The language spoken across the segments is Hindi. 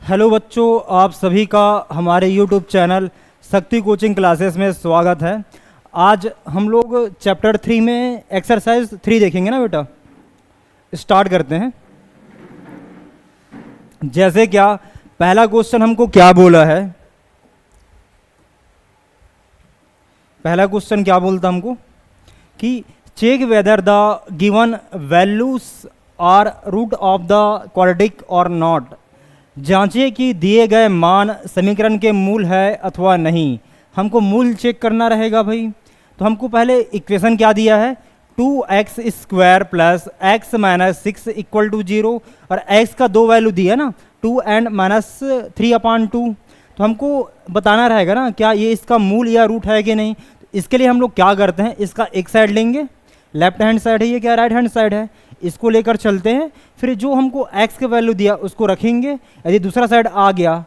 हेलो बच्चों, आप सभी का हमारे यूट्यूब चैनल शक्ति कोचिंग क्लासेस में स्वागत है। आज हम लोग चैप्टर 3 में एक्सरसाइज 3 देखेंगे ना बेटा। स्टार्ट करते हैं। जैसे क्या पहला क्वेश्चन हमको क्या बोला है, पहला क्वेश्चन क्या बोलता हमको कि check whether the given values are root of the quadratic or not. जांचिए कि दिए गए मान समीकरण के मूल है अथवा नहीं। हमको मूल चेक करना रहेगा भाई। तो हमको पहले इक्वेशन क्या दिया है, 2x square plus x minus 6 equal to 0 और x का दो वैल्यू दिया ना, 2 एंड माइनस 3/2। तो हमको बताना रहेगा ना क्या ये इसका मूल या रूट है कि नहीं। इसके लिए हम लोग क्या करते हैं, इसका एक साइड लेंगे, लेफ्ट हैंड साइड है, ये क्या राइट हैंड साइड है, इसको लेकर चलते हैं। फिर जो हमको x का वैल्यू दिया उसको रखेंगे। यदि दूसरा साइड आ गया,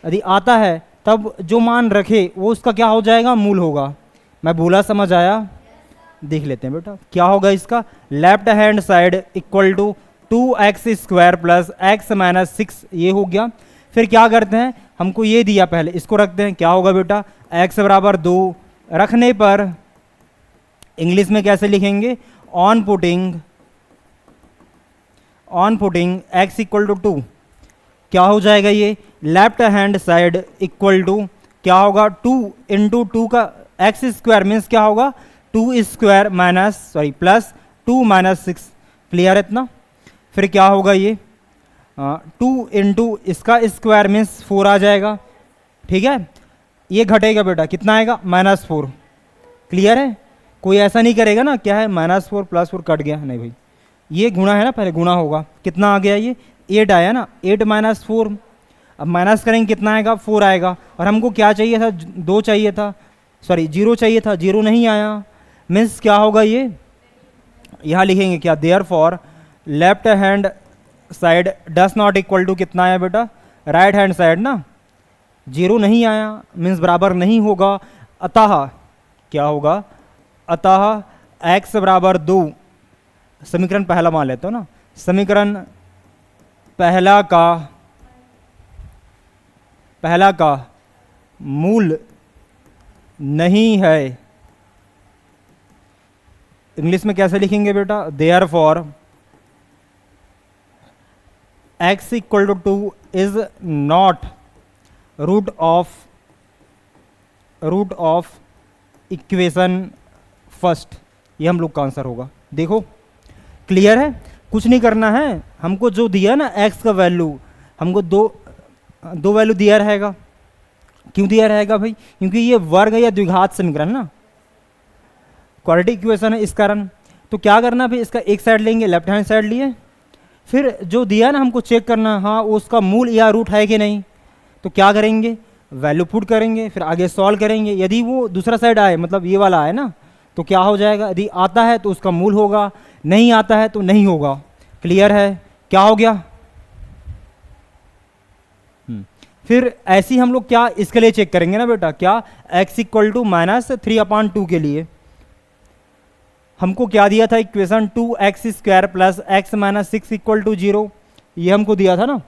यदि आता है, तब जो मान रखे वो उसका क्या हो जाएगा, मूल होगा। मैं बोला समझ आया? देख लेते हैं बेटा क्या होगा इसका। Left hand side equal to 2x square plus x minus 6, ये हो गया। फिर क्या करते हैं, हमको ये दिया पहले, इसको रखते हैं। क्या होगा बेटा, x बराबर 2 रखने पर इंग्लिश में कैसे लिखेंगे, on putting x equal to 2 क्या हो जाएगा, ये left hand side equal to क्या होगा, 2 इंटू 2 का x स्क्वायर मीन्स क्या होगा, 2 स्क्वायर प्लस 2 माइनस 6। क्लियर है इतना। फिर क्या होगा, ये 2 इंटू इसका स्क्वायर मीन्स 4 आ जाएगा। ठीक है, ये घटेगा बेटा, कितना आएगा, -4। क्लियर है। कोई ऐसा नहीं करेगा ना, क्या है -4 प्लस 4 कट गया, नहीं भाई, ये गुणा है ना, पहले गुणा होगा। कितना आ गया, ये 8 आया ना, 8 माइनस 4। अब माइनस करेंगे कितना आएगा, 4 आएगा। और हमको क्या चाहिए था, 2 चाहिए था, 0 चाहिए था, 0 नहीं आया। मीन्स क्या होगा, ये यहाँ लिखेंगे क्या, therefore left hand side does not equal to कितना आया बेटा, राइट हैंड साइड ना, 0 नहीं आया, मीन्स बराबर नहीं होगा। अतः क्या होगा, अतः x बराबर 2, समीकरण पहला मान लेते हो ना, समीकरण पहला का मूल नहीं है। इंग्लिश में कैसे लिखेंगे बेटा, therefore x equal to 2 is not root of equation first. ये हम लोग का आंसर होगा। देखो क्लियर है, कुछ नहीं करना है। हमको जो दिया ना x का वैल्यू, हमको दो वैल्यू दिया रहेगा। क्यों दिया रहेगा भाई, क्योंकि ये वर्ग या द्विघात समीकरण ना, क्वाड्रेटिक इक्वेशन है, इस कारण। तो क्या करना भाई, इसका एक साइड लेंगे, लेफ्ट हैंड साइड लिए, फिर जो दिया ना हमको चेक करना, हाँ उसका मूल या रूट है कि नहीं। तो क्या करेंगे, वैल्यू पुट करेंगे, फिर आगे सॉल्व करेंगे। यदि वो दूसरा साइड आए, मतलब ये वाला आए ना, तो क्या हो जाएगा, यदि आता है तो उसका मूल होगा, नहीं आता है तो नहीं होगा। क्लियर है, क्या हो गया। फिर ऐसे ही हम लोग क्या इसके लिए चेक करेंगे ना बेटा, क्या x इक्वल टू -3/2 के लिए हमको क्या दिया था equation, 2x square plus x minus 6 equal to 0, ये हमको दिया था ना।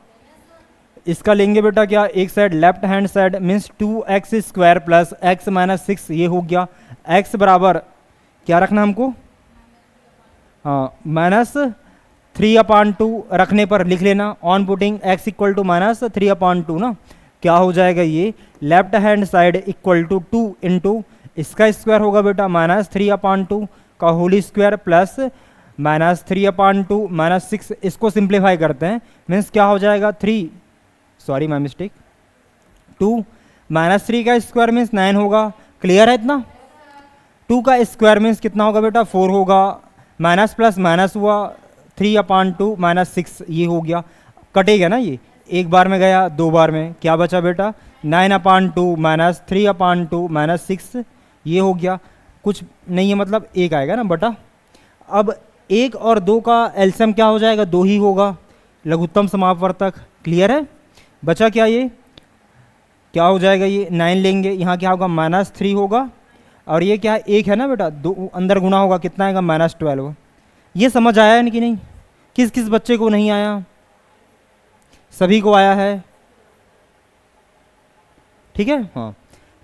इसका लेंगे बेटा क्या, एक side left hand side means 2x square plus x minus 6, ये हो गया। x बराबर क्या रखना हमको, हाँ -3/2 रखने पर लिख लेना, on putting x equal to -3/2 ना। क्या हो जाएगा, ये left hand side equal to 2 into इसका स्क्वायर होगा बेटा -3/2 का होल स्क्वायर प्लस -3/2 -6, इसको सिंप्लीफाई करते हैं, मीन्स क्या हो जाएगा 3, सॉरी माय मिस्टेक, 2 -3 का स्क्वायर मीन्स 9 होगा। क्लियर है इतना। 2 का स्क्वायर मीन्स कितना होगा बेटा, 4 होगा, माइनस प्लस माइनस हुआ, 3/2 -6, ये हो गया। कटेगा ना, ये एक बार में गया, दो बार में, क्या बचा बेटा 9/2 -3/2 -6, ये हो गया। कुछ नहीं है, मतलब एक आएगा ना बटा। अब 1 और 2 का एलसीएम क्या हो जाएगा, 2 ही होगा, लघुत्तम समापवर्तक। क्लियर है। बचा क्या, ये क्या हो जाएगा, ये 9 लेंगे, यहाँ क्या होगा -3 होगा, और ये क्या है, 1 है ना बेटा, 2 अंदर गुणा होगा, कितना आएगा -12। ये समझ आया है कि नहीं, किस किस बच्चे को नहीं आया, सभी को आया है। ठीक है। हाँ,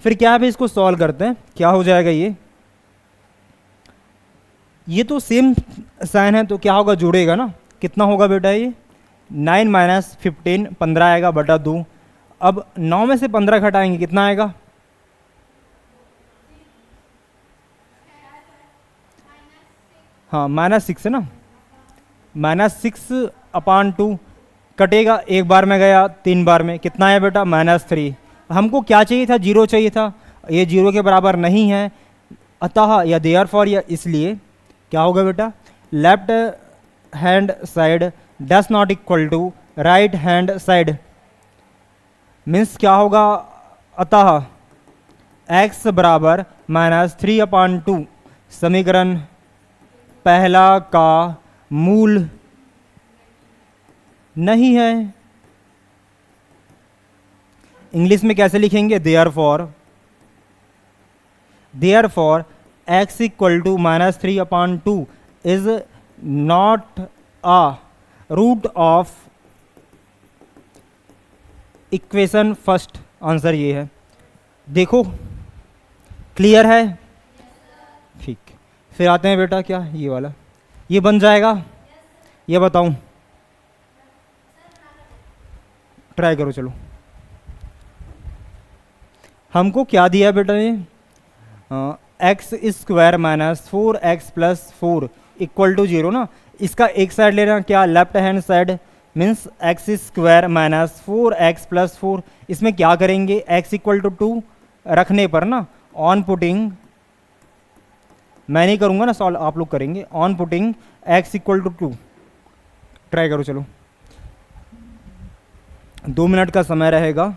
फिर क्या है, इसको सॉल्व करते हैं, क्या हो जाएगा ये तो सेम साइन है तो क्या होगा, जुड़ेगा ना। कितना होगा बेटा ये 9 माइनस 15, 15 आएगा बटा 2। अब 9 में से 15 घटाएंगे कितना आएगा, हाँ -6 है ना, -6/2 कटेगा, एक बार में गया 3 बार में, कितना है बेटा -3। हमको क्या चाहिए था, 0 चाहिए था, ये 0 के बराबर नहीं है, अतः या देयर फॉर या इसलिए क्या होगा बेटा, left hand side does not equal to right hand side, means क्या होगा, अतः x बराबर -3/2 समीकरण पहला का मूल नहीं है। इंग्लिश में कैसे लिखेंगे, therefore x equal to -3/2 is not a root of equation first. Answer ये है, देखो क्लियर है, ठीक। फिर आते हैं बेटा, क्या ये वाला, ये बन जाएगा, ये बताऊं, ट्राई करो, चलो। हमको क्या दिया बेटा ये, x square -4x+4 equal to 0 ना, इसका एक साइड लेना, क्या left hand side, means x square -4x+4, इसमें क्या करेंगे, x इक्वल टू 2 रखने पर ना, ऑन पुटिंग, मैं नहीं करूँगा ना सॉल्व, आप लोग करेंगे, on putting x equal to 2, try करो, चलो 2 मिनट का समय रहेगा।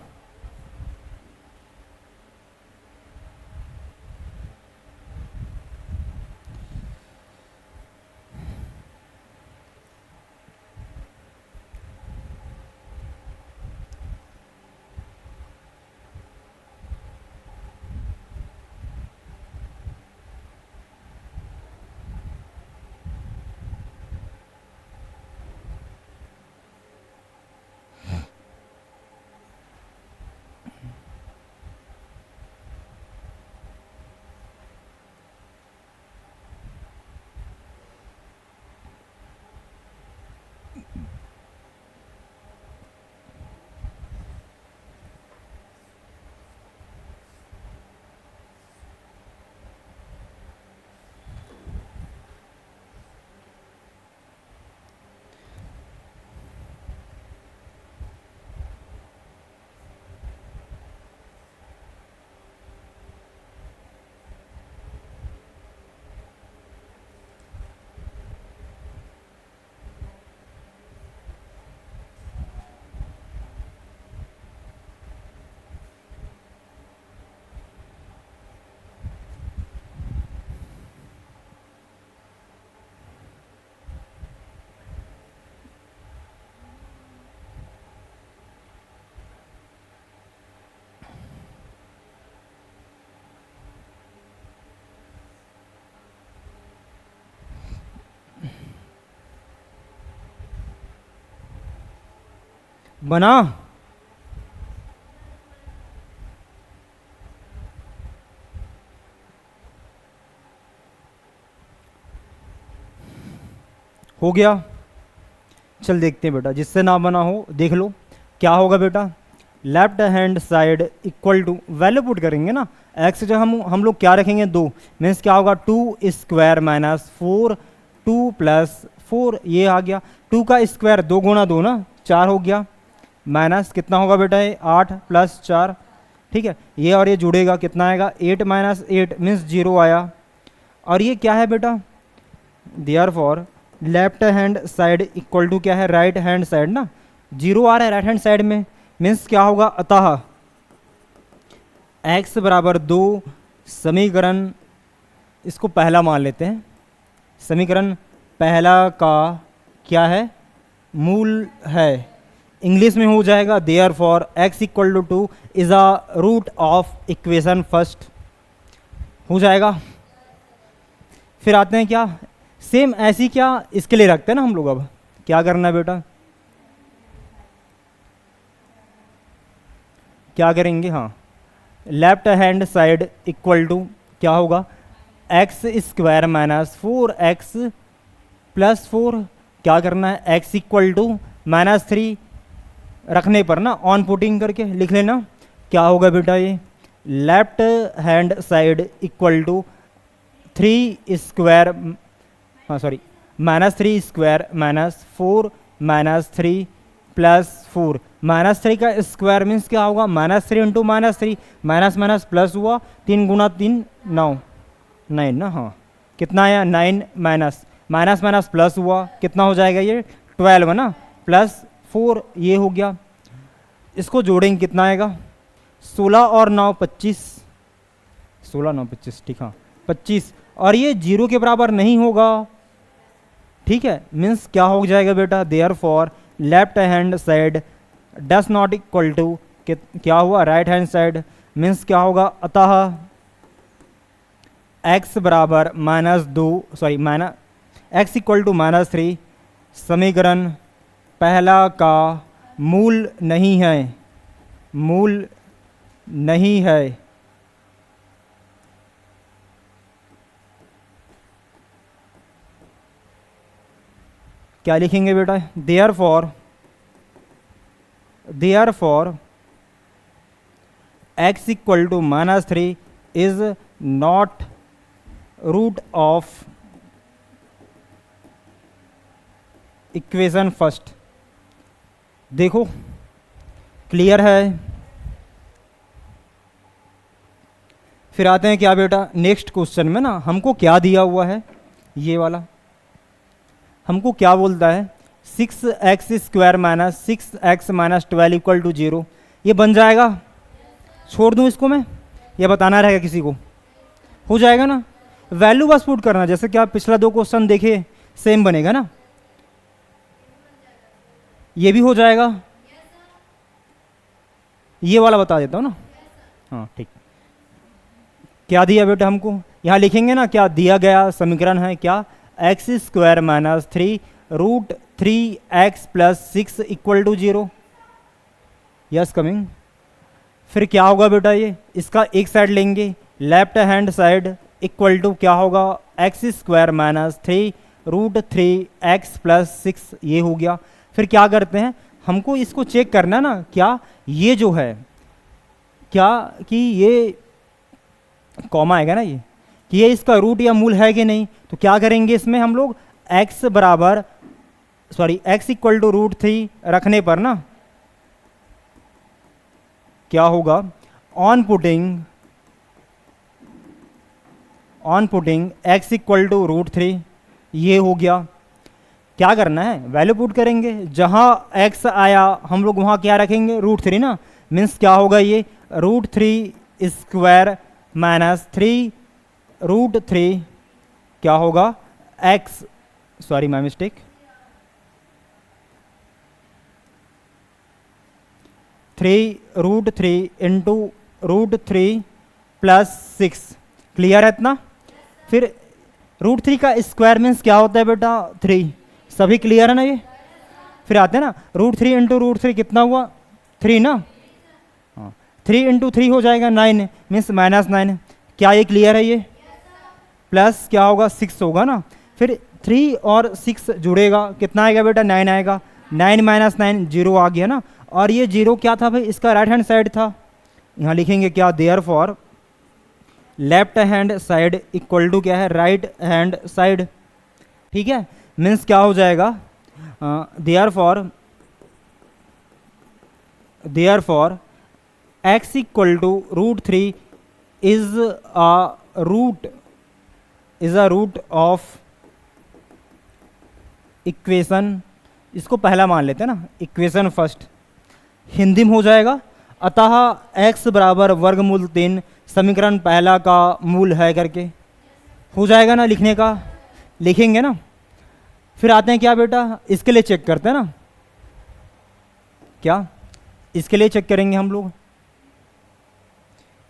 बना, हो गया, चल देखते हैं बेटा, जिससे ना बना हो देख लो क्या होगा बेटा, left hand side equal to, value put करेंगे ना, x जो हम लोग क्या रखेंगे 2, मीन्स क्या होगा 2 स्क्वायर -4, 2 + 4, ये आ गया, 2 का स्क्वायर 2 गुणा 2 ना 4 हो गया, माइनस कितना होगा बेटा ये 8 + 4, ठीक है, ये और ये जुड़ेगा, कितना आएगा 8 - 8 मीन्स 0 आया। और ये क्या है बेटा, therefore left hand side equal to क्या है, राइट हैंड साइड ना, 0 आ रहा है राइट हैंड साइड में, मीन्स क्या होगा, अतः x बराबर 2 समीकरण, इसको पहला मान लेते हैं, समीकरण पहला का क्या है, मूल है। इंग्लिश में हो जाएगा therefore x equal to 2 is a root of equation first, हो जाएगा। फिर आते हैं क्या, सेम ऐसी क्या इसके लिए रखते हैं ना हम लोग, अब क्या करना है बेटा, क्या करेंगे, हाँ left hand side equal to क्या होगा, x square minus 4x plus 4, क्या करना है, x इक्वल टू -3 रखने पर ना, ऑन पुटिंग करके लिख लेना, क्या होगा बेटा ये, left hand side equal to 3 square, हाँ सॉरी, -3 स्क्वायर माइनस 4 -3 प्लस 4, -3 का स्क्वायर मीन्स क्या होगा, -3 इंटू -3, माइनस माइनस प्लस हुआ, 3 गुना 3 9 9 ना, हाँ कितना आया 9 माइनस माइनस माइनस प्लस हुआ, कितना हो जाएगा ये 12 ना, प्लस 4 ये हो गया, इसको जोड़ेंगे कितना आएगा, 16 और 9 25, 16 9 25, ठीक, हाँ 25, और ये 0 के बराबर नहीं होगा, ठीक है, मीन्स क्या हो जाएगा बेटा, therefore left hand side does not equal to क्या हुआ, राइट हैंड साइड, मीन्स क्या होगा, अतः x बराबर x इक्वल टू -3 समीकरण पहला का मूल नहीं है, मूल नहीं है। क्या लिखेंगे बेटा, therefore x equal to -3 is not root of equation first. देखो क्लियर है। फिर आते हैं क्या बेटा, नेक्स्ट क्वेश्चन में ना हमको क्या दिया हुआ है, ये वाला हमको क्या बोलता है, 6x square minus 6x minus 12 equal to 0। ये बन जाएगा, छोड़ दूं इसको मैं, ये बताना रहेगा किसी को, हो जाएगा ना, वैल्यू बस पुट करना, जैसे कि आप पिछला 2 क्वेश्चन देखे सेम बनेगा ना, ये भी हो जाएगा। ये वाला बता देता हूँ ना, हाँ ठीक। क्या दिया बेटा हमको, यहाँ लिखेंगे ना, क्या दिया गया समीकरण है क्या, x square minus 3 root 3x plus 6 equal to 0। Yes coming. फिर क्या होगा बेटा, ये इसका एक साइड लेंगे, left hand side equal to क्या होगा, x square minus 3 root 3x plus 6, ये हो गया। फिर क्या करते हैं, हमको इसको चेक करना ना, क्या ये जो है क्या कि ये कॉमा आएगा ना, ये कि ये इसका रूट या मूल है कि नहीं, तो क्या करेंगे इसमें हम लोग, x बराबर x इक्वल टू रूट 3 रखने पर ना क्या होगा, on putting x equal to root 3, ये हो गया। क्या करना है, वैल्यू पुट करेंगे, जहां x आया हम लोग वहां क्या रखेंगे, रूट 3 ना, मीन्स क्या होगा, ये रूट 3 स्क्वायर माइनस 3 रूट 3 क्या होगा, x, sorry my mistake, 3 root 3 into root 3 plus 6, clear है इतना। फिर रूट 3 का स्क्वायर मीन्स क्या होता है बेटा, 3, सभी क्लियर है ना ये। फिर आते हैं ना, रूट 3 इंटू रूट 3 कितना हुआ, 3 ना, हाँ 3 इंटू 3 हो जाएगा 9 मीन्स -9, क्या ये क्लियर है, ये प्लस क्या होगा 6 होगा ना। फिर 3 और 6 जुड़ेगा, कितना आएगा बेटा, 9 आएगा, 9 माइनस 9 0 आ गया ना, और ये 0 क्या था भाई, इसका राइट हैंड साइड था। यहाँ लिखेंगे क्या, therefore left hand side equal to क्या है, राइट हैंड साइड, ठीक है, मीन्स क्या हो जाएगा, therefore x equal to root 3 is a root of equation, इसको पहला मान लेते हैं ना, इक्वेशन फर्स्ट, हिंदी में हो जाएगा, अतः x बराबर वर्गमूल 3 समीकरण पहला का मूल है करके, हो जाएगा ना, लिखने का लिखेंगे ना। फिर आते हैं क्या बेटा, इसके लिए चेक करते हैं ना, क्या इसके लिए चेक करेंगे हम लोग,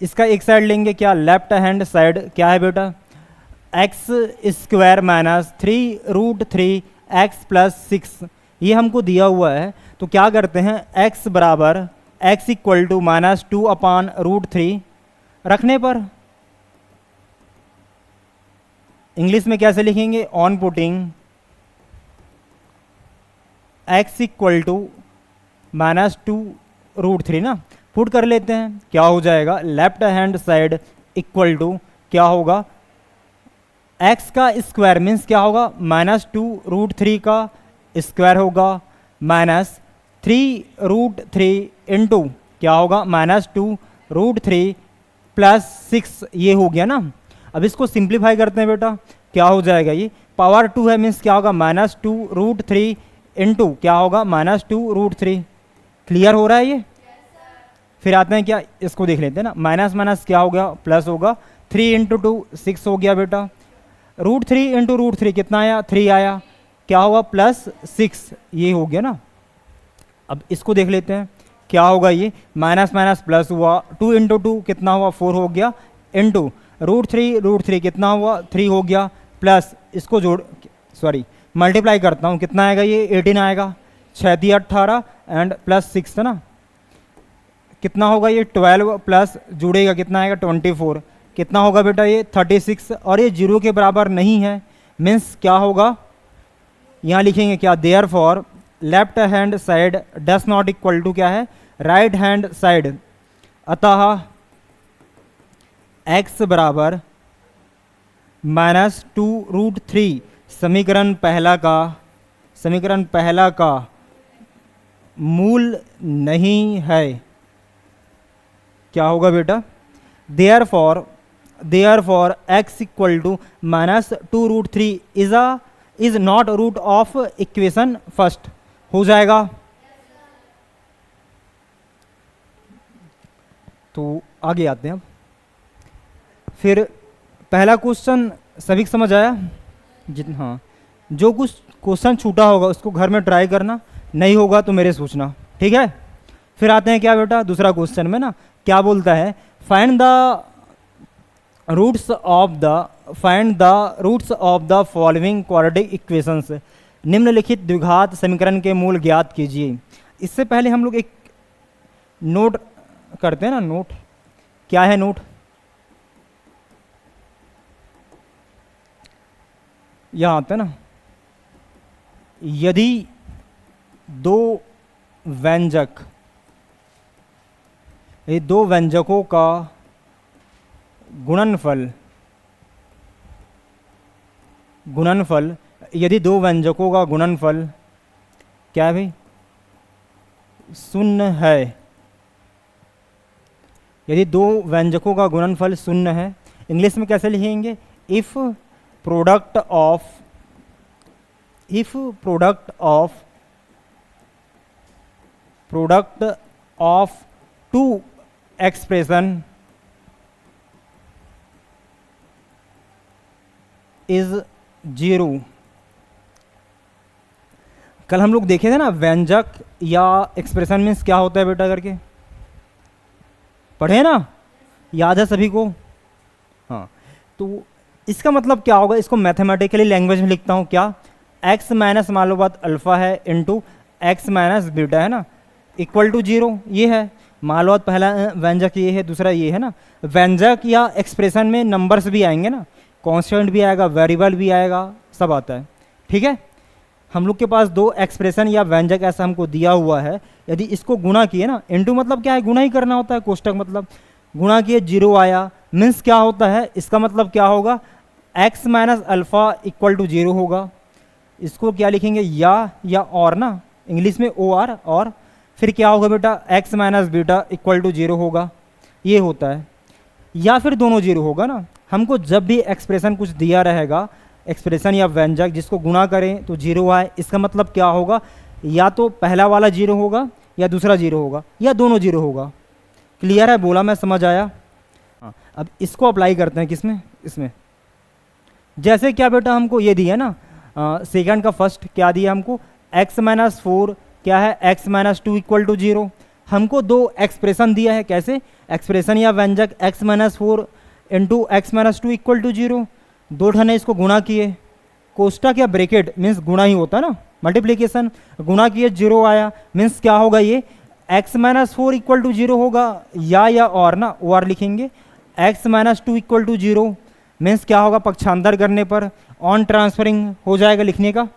इसका एक साइड लेंगे, क्या लेफ्ट हैंड साइड क्या है बेटा, x square minus 3 root 3x plus 6, ये हमको दिया हुआ है। तो क्या करते हैं, x बराबर x equal to -2 upon root 3 रखने पर। इंग्लिश में कैसे लिखेंगे, on putting x equal to -2√3 ना, पुट कर लेते हैं, क्या हो जाएगा, left hand side equal to क्या होगा, x का स्क्वायर मीन्स क्या होगा, -2√3 का स्क्वायर होगा, -3√3 इंटू क्या होगा, -2√3 +6, ये हो गया ना। अब इसको सिंप्लीफाई करते हैं बेटा, क्या हो जाएगा, ये पावर 2 है मीन्स क्या होगा, -2√3 इंटू क्या होगा, -2√3। क्लियर हो रहा है ये। फिर आते हैं क्या, इसको देख लेते हैं ना, माइनस माइनस क्या हो गया, प्लस होगा, 3 इंटू 2 6 हो गया बेटा, √3 इंटू √3 कितना आया, 3 आया, क्या होगा, +6, ये हो गया ना। अब इसको देख लेते हैं क्या होगा, ये माइनस माइनस प्लस हुआ, 2 इंटू 2 कितना हुआ, 4 हो गया, इंटू √3 कितना हुआ, 3 हो गया, प्लस इसको जोड़ सॉरी मल्टीप्लाई करता हूँ, कितना आएगा, ये 18 आएगा, 6 18 एंड +6 था ना, कितना होगा, ये 12 प्लस जुड़ेगा कितना आएगा, 24, कितना होगा बेटा, ये 36, और ये 0 के बराबर नहीं है मीन्स क्या होगा, यहाँ लिखेंगे क्या, therefore left hand side does not equal to क्या है, राइट हैंड साइड, अतः x बराबर -2√3 समीकरण पहला का मूल नहीं है। क्या होगा बेटा, therefore x equal to -2√3 is not root of equation first, हो जाएगा। तो आगे आते हैं अब। फिर पहला क्वेश्चन सभी को समझ आया, जितना हाँ, जो कुछ क्वेश्चन छूटा होगा उसको घर में ट्राई करना, नहीं होगा तो मेरे सोचना, ठीक है। फिर आते हैं क्या बेटा, दूसरा क्वेश्चन में ना क्या बोलता है, find the roots of the following quadratic equations, निम्नलिखित द्विघात समीकरण के मूल ज्ञात कीजिए। इससे पहले हम लोग एक नोट करते हैं ना, नोट क्या है, नोट यहाँ आते हैं ना, यदि दो व्यंजकों का गुणनफल यदि दो व्यंजकों का गुणनफल क्या है भाई, शून्य है, यदि दो व्यंजकों का गुणनफल शून्य है, इंग्लिश में कैसे लिखेंगे, if product of two expression is 0। कल हम लोग देखे थे ना, व्यंजक या एक्सप्रेशन मीन्स क्या होता है बेटा, करके पढ़े ना, याद है सभी को, हाँ। तो इसका मतलब क्या होगा, इसको मैथमेटिकली लैंग्वेज में लिखता हूँ क्या, x माइनस मान लो बात अल्फा है इंटू एक्स माइनस बीटा है ना, इक्वल टू 0, ये है मान लो, पहला व्यंजक ये है, दूसरा ये है ना। व्यंजक या एक्सप्रेशन में नंबर्स भी आएंगे ना, कांस्टेंट भी आएगा, वेरिएबल भी आएगा, सब आता है, ठीक है। हम लोग के पास दो एक्सप्रेशन या व्यंजक ऐसा हमको दिया हुआ है, यदि इसको गुणा किए ना, इनटू मतलब क्या है, गुणा ही करना होता है, कोष्टक मतलब गुणा किए 0 आया मीन्स क्या होता है, इसका मतलब क्या होगा, x minus alpha equal to 0 होगा। इसको क्या लिखेंगे, या और ना, इंग्लिश में OR, और फिर क्या होगा बेटा, x minus beta equal to 0 होगा, ये होता है, या फिर दोनों 0 होगा ना। हमको जब भी एक्सप्रेशन कुछ दिया रहेगा, एक्सप्रेशन या व्यंजक जिसको गुणा करें तो 0 आए, इसका मतलब क्या होगा, या तो पहला वाला 0 होगा या दूसरा 0 होगा या दोनों 0 होगा। क्लियर है, बोला मैं, समझ आया। हाँ, अब इसको अप्लाई करते हैं किसमें, इसमें। जैसे क्या बेटा हमको ये दिया ना, सेकंड का फर्स्ट क्या दिया हमको, x माइनस 4 क्या है, x माइनस 2 इक्वल टू 0। हमको दो एक्सप्रेशन दिया है, कैसे, एक्सप्रेशन या व्यंजक x minus 4 into x minus 2 equal to 0, दो ठने इसको गुणा किए, कोष्टक या ब्रैकेट मीन्स गुणा ही होता है ना, मल्टीप्लिकेशन, गुणा किए 0 आया मीन्स क्या होगा, ये x माइनस 4 इक्वल टू 0 होगा, या और ना, और लिखेंगे, x minus two equal to zero means क्या होगा, पक्षांतर करने पर ऑन ट्रांसफरिंग हो जाएगा लिखने का,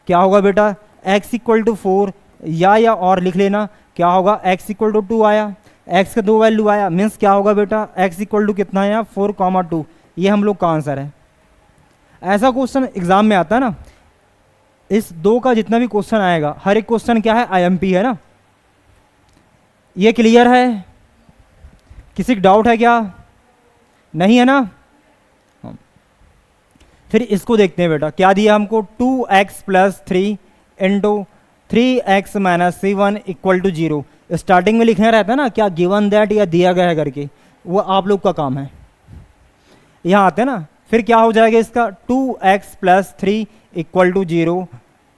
क्या होगा बेटा x इक्वल टू फोर, या और लिख लेना, क्या होगा x इक्वल टू टू आया, x का दो वैल्यू आया मीन्स क्या होगा बेटा x इक्वल टू कितना आया 4,2। ये हम लोग का आंसर है। ऐसा क्वेश्चन एग्जाम में आता है ना, इस दो का जितना भी क्वेश्चन आएगा हर एक क्वेश्चन क्या है आईएमपी है ना। ये क्लियर है, किसी का डाउट है क्या, नहीं है ना। फिर इसको देखते हैं बेटा, क्या दिया हमको 2x plus three into 3x minus C1 equal to zero. Starting में लिखना रहता है ना क्या गिवन दैट या दिया गया है करके, वो आप लोग का काम है। यहाँ आते हैं ना, फिर क्या हो जाएगा इसका 2x plus three equal to zero,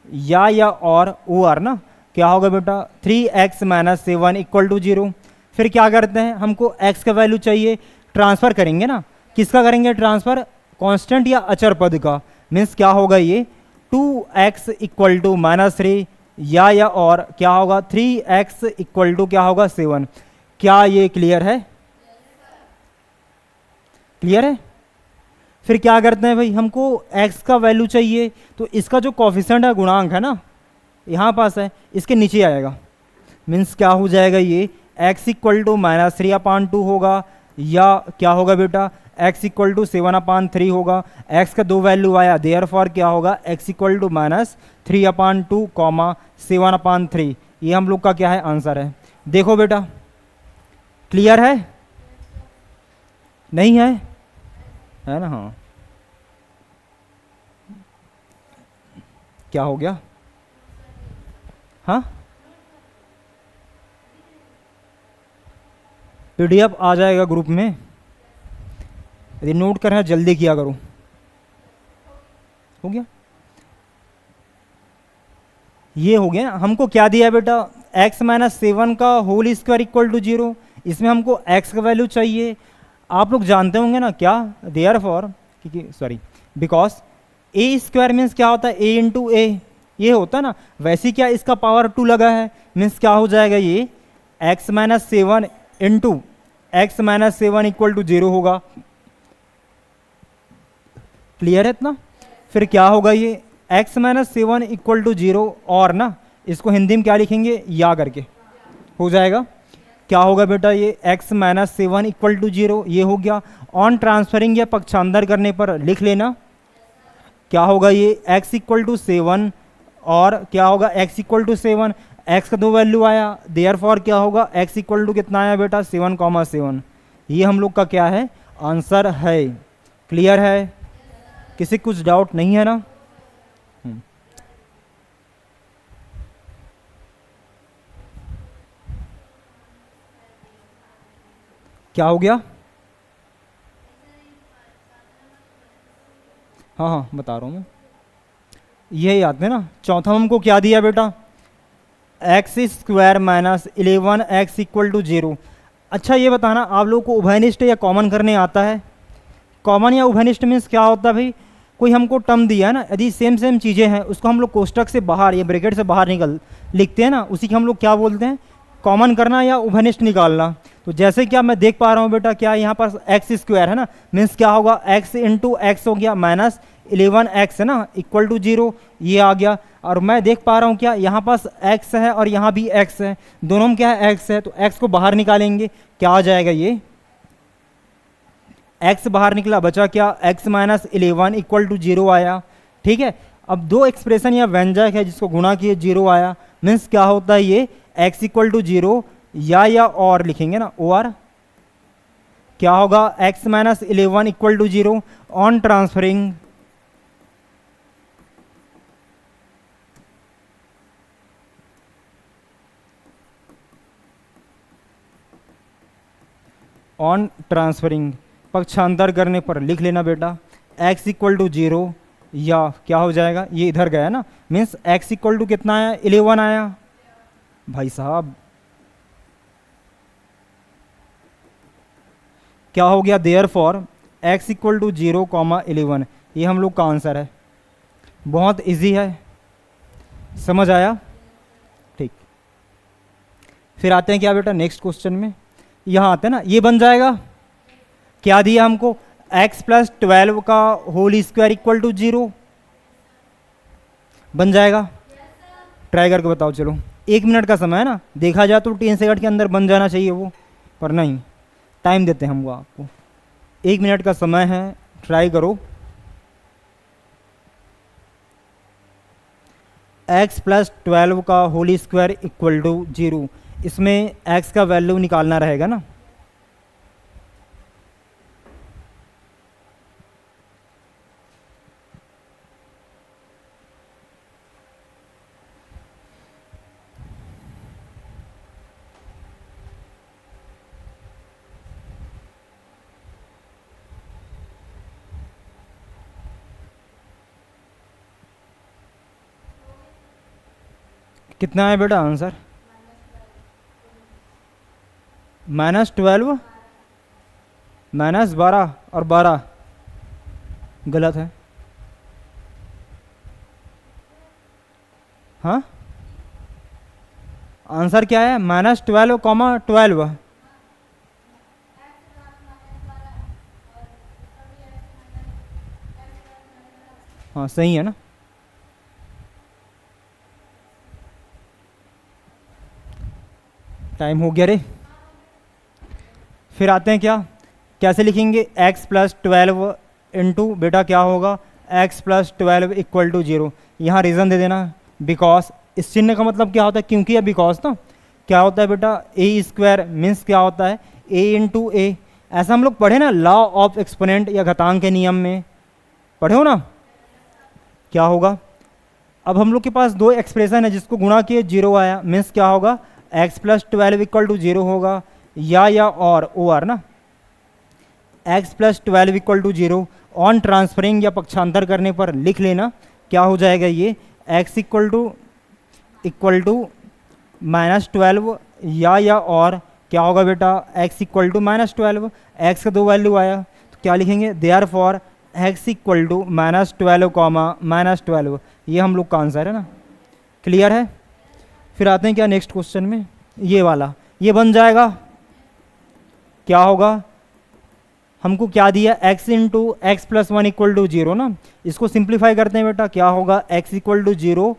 या और ओ आर ना, क्या होगा बेटा 3x minus C1 equal to zero. फिर क्या करते हैं, हमको x का वैल्यू चाहिए, ट्रांसफ़र करेंगे ना, किसका करेंगे ट्रांसफ़र, कांस्टेंट या अचर पद का, मीन्स क्या होगा ये 2x equal to minus three, या और क्या होगा 3x इक्वल टू क्या होगा 7। क्या ये क्लियर है, क्लियर है। फिर क्या करते हैं भाई, हमको x का वैल्यू चाहिए, तो इसका जो कॉफिशेंट है गुणांक है ना यहाँ पास है, इसके नीचे आएगा, मीन्स क्या हो जाएगा ये x equal to minus three upon two होगा, या क्या होगा बेटा x इक्वल टू 7/3 होगा। x का दो वैल्यू आया, देयरफॉर क्या होगा x equal to minus 3/2 comma 7/3। ये हम लोग का क्या है आंसर है। देखो बेटा क्लियर है, नहीं है, है ना। हाँ क्या हो गया, हाँ पीडीएफ आ जाएगा ग्रुप में, यदि नोट करना जल्दी किया करो। हो गया, ये हो गया। हमको क्या दिया बेटा x माइनस 7 का whole square equal to zero, इसमें हमको x का वैल्यू चाहिए। आप लोग जानते होंगे ना क्या, therefore sorry because a square means क्या होता है a इंटू ए, ये होता है ना, वैसे क्या इसका पावर 2 लगा है मीन्स क्या हो जाएगा ये x minus 7 into x minus 7 equal to zero होगा। क्लियर है इतना। फिर क्या होगा ये x minus 7 equal to zero, और ना इसको हिंदी में क्या लिखेंगे या करके हो जाएगा। क्या होगा बेटा ये x minus 7 equal to zero, ये हो गया। ऑन ट्रांसफरिंग या पक्षांतर करने पर लिख लेना, क्या होगा ये x इक्वल टू 7, और क्या होगा x इक्वल टू 7, x का दो वैल्यू आया, देयरफॉर क्या होगा x इक्वल टू कितना आया बेटा 7,7। ये हम लोग का क्या है आंसर है। क्लियर है, किसी कुछ डाउट नहीं है ना। क्या हो गया, हाँ हाँ बता रहा हूँ मैं, ये याद है ना। चौथा हमको क्या दिया बेटा x square minus 11x equal to zero. अच्छा ये बताना आप लोग को उभयनिष्ठ या कॉमन करने आता है। कॉमन या उभयनिष्ठ मीन्स क्या होता है भाई, कोई हमको टर्म दिया है ना, यदि सेम सेम चीज़ें हैं उसको हम लोग कोष्टक से बाहर या ब्रैकेट से बाहर निकल लिखते हैं ना, उसी की हम लोग क्या बोलते हैं कॉमन करना या उभयनिष्ठ निकालना। तो जैसे क्या मैं देख पा रहा हूँ बेटा, क्या यहाँ पास एक्स स्क्वायर है ना, मीन्स क्या होगा एक्स इंटू एक्स हो गया माइनस 11x है ना इक्वल टू जीरो, ये आ गया। और मैं देख पा रहा हूँ क्या यहाँ पास x है और यहाँ भी x है, दोनों में क्या है x है, तो x को बाहर निकालेंगे, क्या आ जाएगा ये x बाहर निकला, बचा क्या x minus 11 equal to zero आया। ठीक है, अब दो एक्सप्रेशन या व्यंजक है जिसको गुणा किए जीरो आया, मीन्स क्या होता है ये x इक्वल टू जीरो, या और लिखेंगे ना ओ आर, क्या होगा x minus 11 equal to zero. On transferring on transferring पक्षांतर करने पर लिख लेना बेटा x इक्वल टू जीरो, या क्या हो जाएगा ये इधर गया ना, मीन्स x इक्वल टू कितना आया 11 आया भाई साहब। क्या हो गया therefore x equal to zero comma 11, ये हम लोग का आंसर है। बहुत इजी है, समझ आया। ठीक, फिर आते हैं क्या बेटा नेक्स्ट क्वेश्चन में, यहाँ आते हैं ना, ये बन जाएगा क्या दिया हमको, x प्लस 12 का होल स्क्वायर इक्वल टू 0, बन जाएगा? ट्राई करके बताओ। चलो 1 मिनट का समय है ना, देखा जाए तो 10 सेकंड के अंदर बन जाना चाहिए वो, पर नहीं, टाइम देते हैं हम वो आपको। 1 मिनट का समय है, ट्राई करो। x प्लस 12 का होल स्क्वायर इक्वल टू 0, इसमें x का वैल्यू निकालना रहेगा ना। कितना है बेटा आंसर? -12, -12 और 12 गलत है। हाँ, आंसर क्या है? -12, 12। हाँ सही है ना। टाइम हो गया रे। फिर आते हैं क्या, कैसे लिखेंगे? x प्लस 12 इंटू बेटा क्या होगा, x प्लस 12 इक्वल टू 0। यहाँ रीज़न दे देना, बिकॉज। इस चिन्ह का मतलब क्या होता है? क्योंकि या बिकॉज ना। क्या होता है बेटा, ए स्क्वायर मीन्स क्या होता है, a इंटू ए। ऐसा हम लोग पढ़े ना लॉ ऑफ एक्सपोनेंट या घातांक के नियम में, पढ़े हो ना? क्या होगा, अब हम लोग के पास दो एक्सप्रेशन है, जिसको गुणा किए 0 आया, मीन्स क्या होगा, x प्लस 12 इक्वल टू 0 होगा, या और ओ आर ना। x plus 12 equal to 0 on transferring या पक्षांतर करने पर लिख लेना, क्या हो जाएगा ये, x इक्वल टू -12, या और क्या होगा बेटा, x इक्वल टू -12। x का दो वैल्यू आया तो क्या लिखेंगे, therefore x equal to -12, -12। ये हम लोग का आंसर है ना। क्लियर है? फिर आते हैं क्या नेक्स्ट क्वेश्चन में, ये वाला, ये बन जाएगा। क्या होगा, हमको क्या दिया, x into x plus 1 equal to 0 ना। इसको सिंप्लीफाई करते हैं बेटा, क्या होगा, x इक्वल टू 0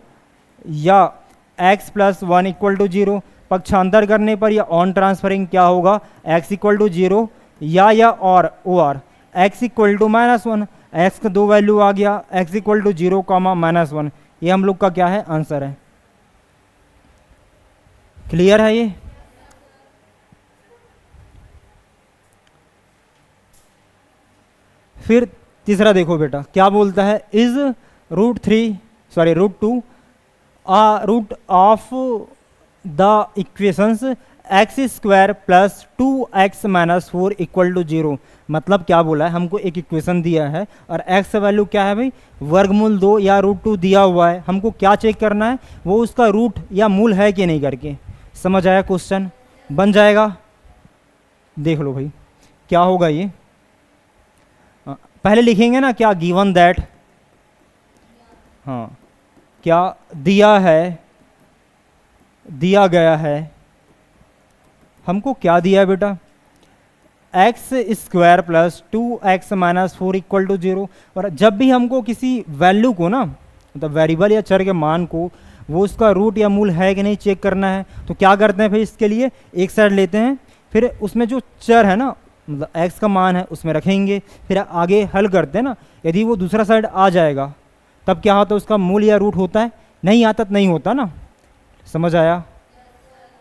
या x प्लस 1 इक्वल टू 0। पक्षांतर करने पर या ऑन ट्रांसफरिंग क्या होगा, x इक्वल टू 0 या और O R, x equal to -1। x का दो वैल्यू आ गया, x इक्वल टू 0, -1। ये हम लोग का क्या है, आंसर है। क्लियर है ये? फिर तीसरा देखो बेटा, क्या बोलता है, is √2 root of the equations x square plus 2x minus 4 equal to 0। मतलब क्या बोला है, हमको एक इक्वेशन दिया है और x का वैल्यू क्या है भाई, वर्गमूल 2 या √2 दिया हुआ है। हमको क्या चेक करना है, वो उसका रूट या मूल है कि नहीं करके। समझ आया क्वेश्चन? बन जाएगा। देख लो भाई क्या होगा ये, पहले लिखेंगे ना क्या, गिवन दैट, हाँ क्या दिया है, दिया गया है, हमको क्या दिया है बेटा, x square plus 2x minus 4 equal to 0। और जब भी हमको किसी वैल्यू को ना, मतलब वेरिएबल या चर के मान को, वो उसका रूट या मूल है कि नहीं चेक करना है, तो क्या करते हैं फिर, इसके लिए एक साइड लेते हैं, फिर उसमें जो चर है ना, मतलब x का मान है उसमें रखेंगे, फिर आगे हल करते हैं ना। यदि वो दूसरा साइड आ जाएगा तब क्या होता है, उसका मूल या रूट होता है, नहीं आता तो नहीं होता ना। समझ आया?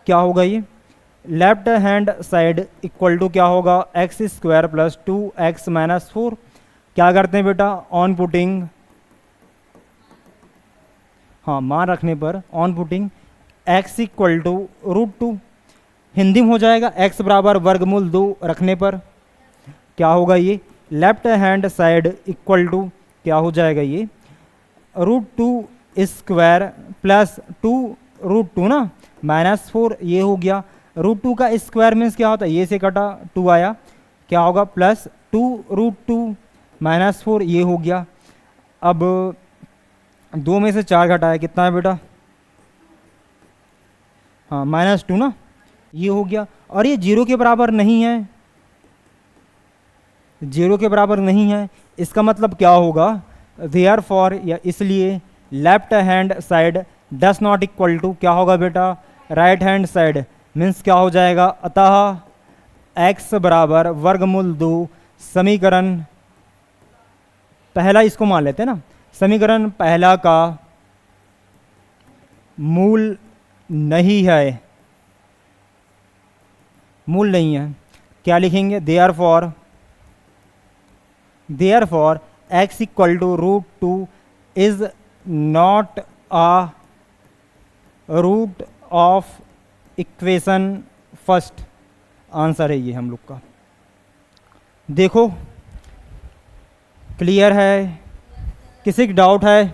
क्या होगा ये, left hand side equal to क्या होगा, x square plus 2x minus 4। क्या करते हैं बेटा, ऑन पुटिंग, हाँ मान रखने पर on putting x equal to √2, Hindi में हो जाएगा x बराबर वर्गमूल 2 रखने पर क्या होगा ये, left hand side equal to क्या हो जाएगा ये, √2 स्क्वायर प्लस 2√2 ना -4, ये हो गया। √2 का स्क्वायर मीन्स क्या होता है, ये से कटा 2 आया, क्या होगा प्लस 2√2 -4, ये हो गया। अब 2 में से 4 घटाया कितना है बेटा, हाँ -2 ना, ये हो गया। और ये 0 के बराबर नहीं है, 0 के बराबर नहीं है, इसका मतलब क्या होगा, देयरफॉर या इसलिए left hand side does not equal to क्या होगा बेटा, राइट हैंड साइड, मीन्स क्या हो जाएगा, अतः x बराबर वर्गमूल 2 समीकरण पहला, इसको मान लेते हैं ना, समीकरण पहला का मूल नहीं है, मूल नहीं है, क्या लिखेंगे, therefore x equal to root 2 is not a root of equation first, answer है ये हम लोग का। देखो क्लियर है, किसी की डाउट है?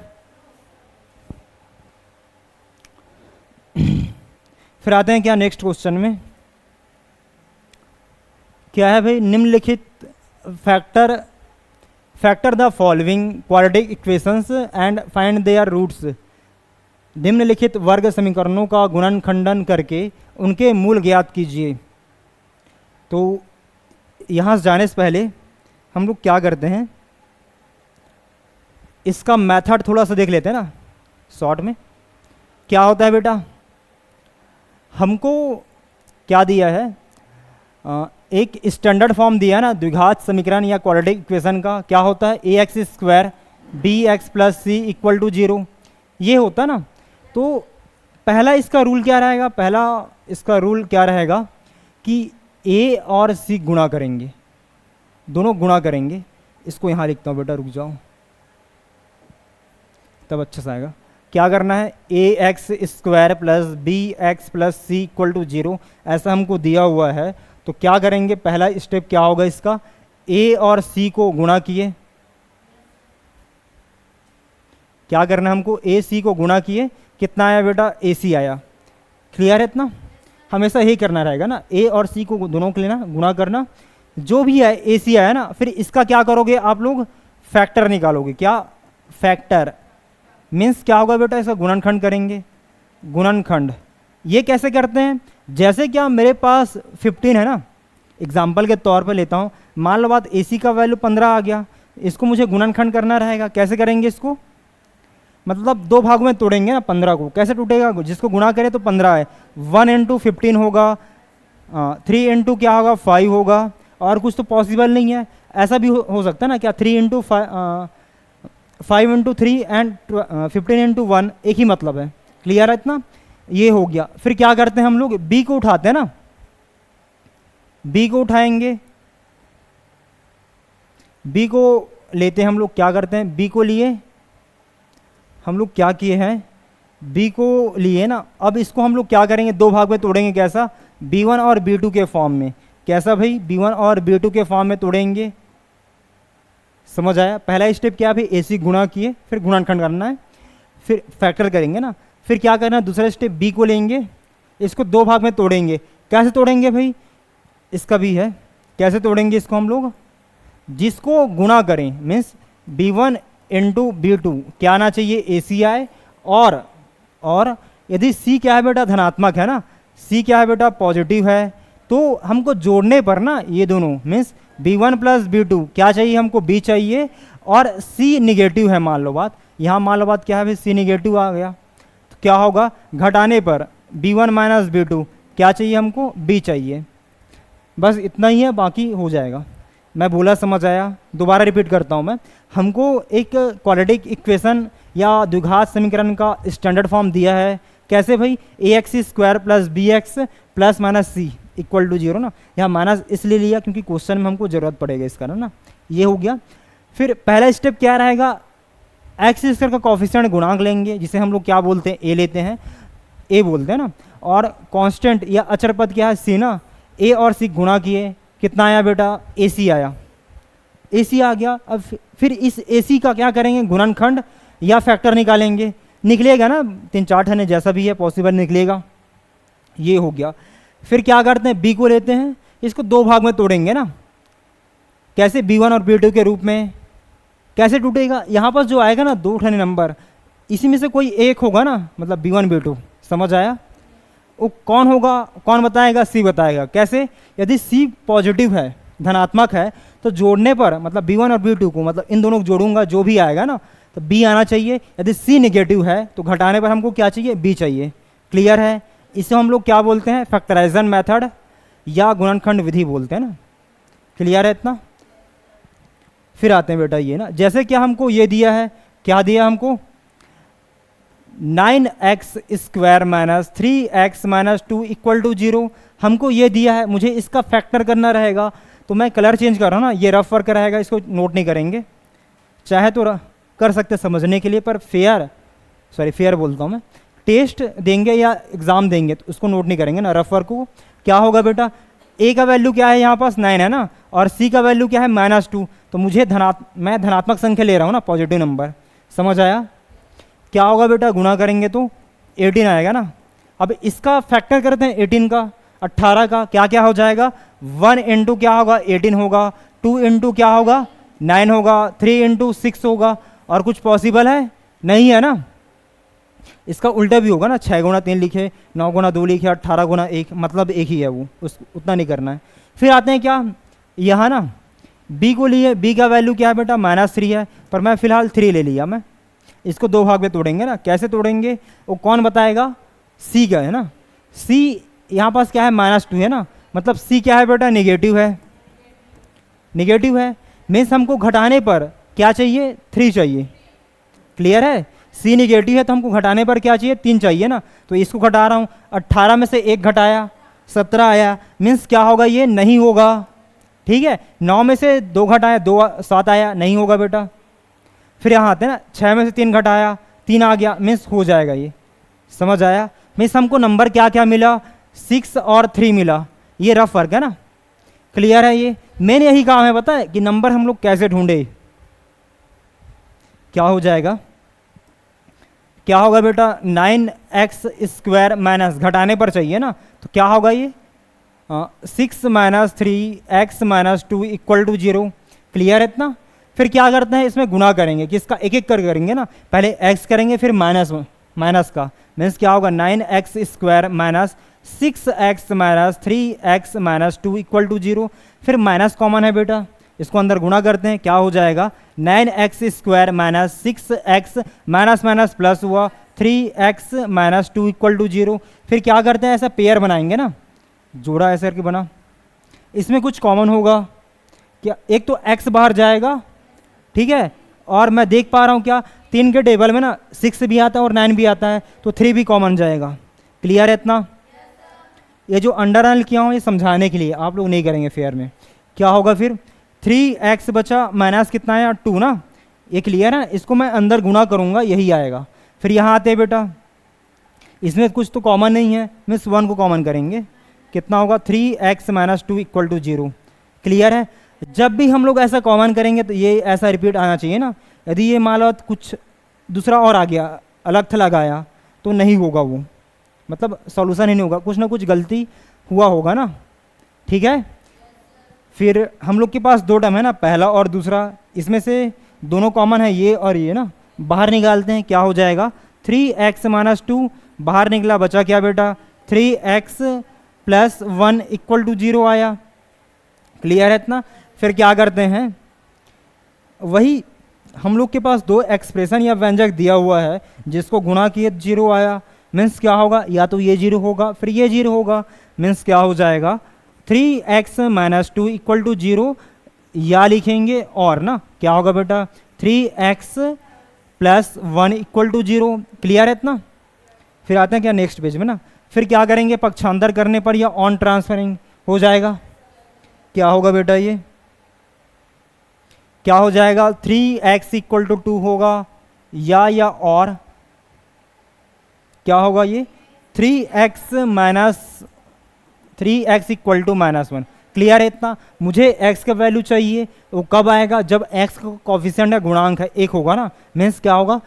फिर आते हैं क्या नेक्स्ट क्वेश्चन में, क्या है भाई, निम्नलिखित factor the following quadratic equations and find their roots, निम्नलिखित वर्ग समीकरणों का गुणनखंडन करके उनके मूल ज्ञात कीजिए। तो यहाँ से जाने से पहले हम लोग क्या करते हैं, इसका मेथड थोड़ा सा देख लेते हैं ना शॉर्ट में। क्या होता है बेटा, हमको क्या दिया है, एक स्टैंडर्ड फॉर्म दिया है ना द्विघात समीकरण या क्वाड्रेटिक इक्वेशन का, क्या होता है, a x square b x plus c equal to 0, ये होता है ना। तो पहला इसका रूल क्या रहेगा, पहला इसका रूल क्या रहेगा कि ए और सी गुणा करेंगे, दोनों गुणा करेंगे। इसको यहाँ लिखता हूँ बेटा, रुक जाओ तब अच्छा सा आएगा। क्या करना है, a x square plus b x plus c equal to 0, ऐसा हमको दिया हुआ है। तो क्या करेंगे, पहला स्टेप क्या होगा इसका, ए और सी को गुणा किए, क्या करना है हमको, ए सी को गुणा किए, कितना आया बेटा, ए सी आया। क्लियर है इतना, हमेशा यही करना रहेगा ना, ए और सी को दोनों को लेना, गुणा करना, जो भी है ए सी आया ना, फिर इसका क्या करोगे आप लोग, फैक्टर निकालोगे। क्या, फैक्टर मीन्स क्या होगा बेटा, इसका गुणनखंड करेंगे, गुणनखंड। ये कैसे करते हैं, जैसे क्या मेरे पास 15 है ना, एग्जाम्पल के तौर पे लेता हूँ, मान लो बात ए सी का वैल्यू 15 आ गया, इसको मुझे गुणनखंड करना रहेगा। कैसे करेंगे इसको, मतलब दो भागों में तोड़ेंगे ना 15 को, कैसे टूटेगा, जिसको गुणा करें तो 15 है, 1 इंटू 15 होगा, 3 इंटू क्या होगा 5 होगा, और कुछ तो पॉसिबल नहीं है। ऐसा भी हो सकता है ना, क्या 3 इंटू 5 इंटू 3 एंड 15 इंटू 1 एक ही मतलब है। क्लियर है इतना, ये हो गया। फिर क्या करते हैं हम लोग, बी को उठाते हैं ना, बी को उठाएंगे, बी को लेते हैं हम लोग, क्या करते हैं, बी को लिए हम लोग क्या किए हैं, बी को लिए ना, अब इसको हम लोग क्या करेंगे, दो भाग में तोड़ेंगे। कैसा, b1 और b2 के फॉर्म में। कैसा भाई, b1 और b2 के फॉर्म में तोड़ेंगे। समझ आया, पहला स्टेप क्या भाई, ए सी गुणा किए, फिर गुणनखंड करना है, फिर फैक्टर करेंगे ना। फिर क्या करना है, दूसरा स्टेप बी को लेंगे, इसको दो भाग में तोड़ेंगे। कैसे तोड़ेंगे भाई, इसका भी है, कैसे तोड़ेंगे इसको हम लोग, जिसको गुणा करें, मीन्स b1 इंटू b2 क्या आना चाहिए, ए सी आए, और यदि c क्या है बेटा, धनात्मक है ना, c क्या है बेटा, पॉजिटिव है, तो हमको जोड़ने पर ना ये दोनों मीन्स b1 प्लस b2 क्या चाहिए हमको, b चाहिए, और c निगेटिव है मान लो बात, यहाँ मान लो बात क्या है भाई, c निगेटिव आ गया, तो क्या होगा, घटाने पर b1 माइनस b2 क्या चाहिए हमको, b चाहिए। बस इतना ही है, बाकी हो जाएगा। मैं बोला समझ आया, दोबारा रिपीट करता हूँ मैं। हमको एक क्वाड्रेटिक इक्वेशन या द्विघात समीकरण का स्टैंडर्ड फॉर्म दिया है। कैसे भाई, a x square plus b x plus minus c equal to 0 ना, यहाँ माइनस इसलिए लिया क्योंकि क्वेश्चन में हमको ज़रूरत पड़ेगा इसका ना। ये हो गया। फिर पहला स्टेप क्या रहेगा, एक्स स्क्वायर का कॉफिशिएंट गुणांक लेंगे, जिसे हम लोग क्या बोलते हैं, ए लेते हैं, ए बोलते हैं ना, और कांस्टेंट या अचर पद क्या है, सी ना, ए और सी गुणा किए, कितना आया बेटा, ए सी आया, ए सी आ गया। अब फिर इस ए सी का क्या करेंगे, गुणनखंड या फैक्टर निकालेंगे, निकलेगा ना, 3-4 ठने जैसा भी है पॉसिबल निकलेगा। ये हो गया। फिर क्या करते हैं, बी को लेते हैं, इसको दो भाग में तोड़ेंगे ना, कैसे, b1 और b2 के रूप में। कैसे टूटेगा, यहाँ पर जो आएगा ना 2 ठने नंबर, इसी में से कोई एक होगा ना, मतलब b1 b2, समझ आया। वो कौन होगा, कौन बताएगा, सी बताएगा। कैसे, यदि सी पॉजिटिव है धनात्मक है तो जोड़ने पर मतलब B1 और B2 को मतलब इन दोनों को जोड़ूंगा, जो भी आएगा ना तो B आना चाहिए। यदि C नेगेटिव है तो घटाने पर हमको क्या चाहिए, B चाहिए। क्लियर है? इसे हम लोग क्या बोलते हैं, फैक्टराइजेशन मेथड या गुणनखंड विधि बोलते हैं ना। क्लियर है इतना? फिर आते हैं बेटा ये ना, जैसे क्या हमको ये दिया है, क्या दिया हमको 9x square minus 3x minus 2 equal to 0। हमको ये दिया है, मुझे इसका फैक्टर करना रहेगा, तो मैं कलर चेंज कर रहा हूँ ना, ये रफ वर्क रहेगा, इसको नोट नहीं करेंगे। चाहे तो कर सकते समझने के लिए, पर फेयर बोलता हूँ मैं, टेस्ट देंगे या एग्ज़ाम देंगे तो उसको नोट नहीं करेंगे ना, रफ वर्क को। क्या होगा बेटा, ए का वैल्यू क्या है, यहाँ पास 9 है ना, और सी का वैल्यू क्या है -2, तो मुझे मैं धनात्मक संख्या ले रहा हूँ ना, पॉजिटिव नंबर। समझ आया? क्या होगा बेटा, गुणा करेंगे तो 18 आएगा ना। अब इसका फैक्टर करते हैं 18 का, 18 का, क्या क्या हो जाएगा, 1 इंटू क्या होगा 18 होगा, 2 इंटू क्या होगा 9 होगा, 3 इंटू 6 होगा, और कुछ पॉसिबल है नहीं है ना। इसका उल्टा भी होगा ना, 6 गुणा 3 लिखे, 9 गुणा 2 लिखे, 18 गुणा 1, मतलब एक ही है वो, उतना नहीं करना है। फिर आते हैं क्या, यहाँ ना b को लिए, b का वैल्यू क्या है बेटा -3 है, पर मैं फिलहाल 3 ले लिया। मैं इसको दो भाग में तोड़ेंगे ना, कैसे तोड़ेंगे वो कौन बताएगा, c का है ना। c यहाँ पास क्या है -2 है ना, मतलब c क्या है बेटा, नेगेटिव है। नेगेटिव है मीन्स हमको घटाने पर क्या चाहिए, 3 चाहिए। क्लियर है? c निगेटिव है तो हमको घटाने पर क्या चाहिए, 3 चाहिए ना, तो इसको घटा रहा हूँ। 18 में से 1 घटाया 17 आया, मीन्स क्या होगा, ये नहीं होगा। ठीक है, 9 में से 2 घटाया 2 7 आया, नहीं होगा बेटा। फिर यहाँ आते हैं ना, 6 में से 3 घटाया 3 आ गया, मीन्स हो जाएगा ये। समझ आया? मीन्स हमको नंबर क्या क्या मिला, 6 और 3 मिला। ये रफ वर्क है ना। क्लियर है? ये मैंने यही काम है, पता है कि नंबर हम लोग कैसे ढूंढे। क्या हो जाएगा, क्या होगा बेटा, 9x स्क्वायर माइनस, घटाने पर चाहिए ना, तो क्या होगा ये 6 minus 3x minus 2 equal to 0। Clear है इतना? फिर क्या करते हैं, इसमें गुणा करेंगे, किसका, एक एक कर करेंगे ना, पहले x करेंगे फिर माइनस का, मीन्स क्या होगा 9x square minus 6x minus 3x minus 2 equal to 0। फिर माइनस कॉमन है बेटा, इसको अंदर गुणा करते हैं, क्या हो जाएगा 9x square minus 6x minus minus plus हुआ 3x माइनस 2 इक्वल टू 0। फिर क्या करते हैं, ऐसा पेयर बनाएंगे ना, जोड़ा ऐसे करके बना, इसमें कुछ कॉमन होगा क्या, एक तो x बाहर जाएगा, ठीक है, और मैं देख पा रहा हूँ क्या 3 के टेबल में ना 6 भी आता है और 9 भी आता है, तो 3 भी कॉमन जाएगा। क्लियर है इतना? ये जो अंडरलाइन किया हूँ ये समझाने के लिए, आप लोग नहीं करेंगे फेयर में। क्या होगा फिर 3x बचा माइनस कितना है 2 ना, ये क्लियर है। इसको मैं अंदर गुणा करूँगा, यही आएगा। फिर यहाँ आते हैं बेटा, इसमें कुछ तो कॉमन नहीं है, मीन्स 1 को कॉमन करेंगे, कितना होगा 3x minus 2 equal to 0। Clear है? जब भी हम लोग ऐसा कॉमन करेंगे तो ये ऐसा रिपीट आना चाहिए ना। यदि ये मान लो कुछ दूसरा और आ गया, अलग थलग आया, तो नहीं होगा वो, मतलब सॉल्यूशन ही नहीं होगा, कुछ ना कुछ गलती हुआ होगा ना। ठीक है, फिर हम लोग के पास 2 टर्म है ना, पहला और दूसरा, इसमें से दोनों कॉमन है, ये और ये ना, बाहर निकालते हैं, क्या हो जाएगा 3x माइनस 2, बाहर निकला, बचा क्या बेटा 3x प्लस 1 इक्वल टू 0 आया। क्लियर है इतना? फिर क्या करते हैं, वही हम लोग के पास 2 एक्सप्रेशन या व्यंजक दिया हुआ है, जिसको गुणा किए 0 आया, मीन्स क्या होगा, या तो ये 0 होगा फिर ये 0 होगा, मीन्स क्या हो जाएगा 3x माइनस 2 इक्वल टू 0, या लिखेंगे और ना क्या होगा बेटा 3x plus 1 equal to 0। Clear है इतना? फिर आते हैं क्या नेक्स्ट पेज में ना, फिर क्या करेंगे, पक्षांतर करने पर या ऑन ट्रांसफरिंग हो जाएगा। क्या होगा बेटा, ये क्या हो जाएगा 3x इक्वल टू 2 होगा, या और क्या होगा, ये 3x इक्वल टू -1। क्लियर है इतना? मुझे x का वैल्यू चाहिए, वो कब आएगा, जब x का कोफिशिएंट है, गुणांक है 1 होगा ना, मीन्स क्या होगा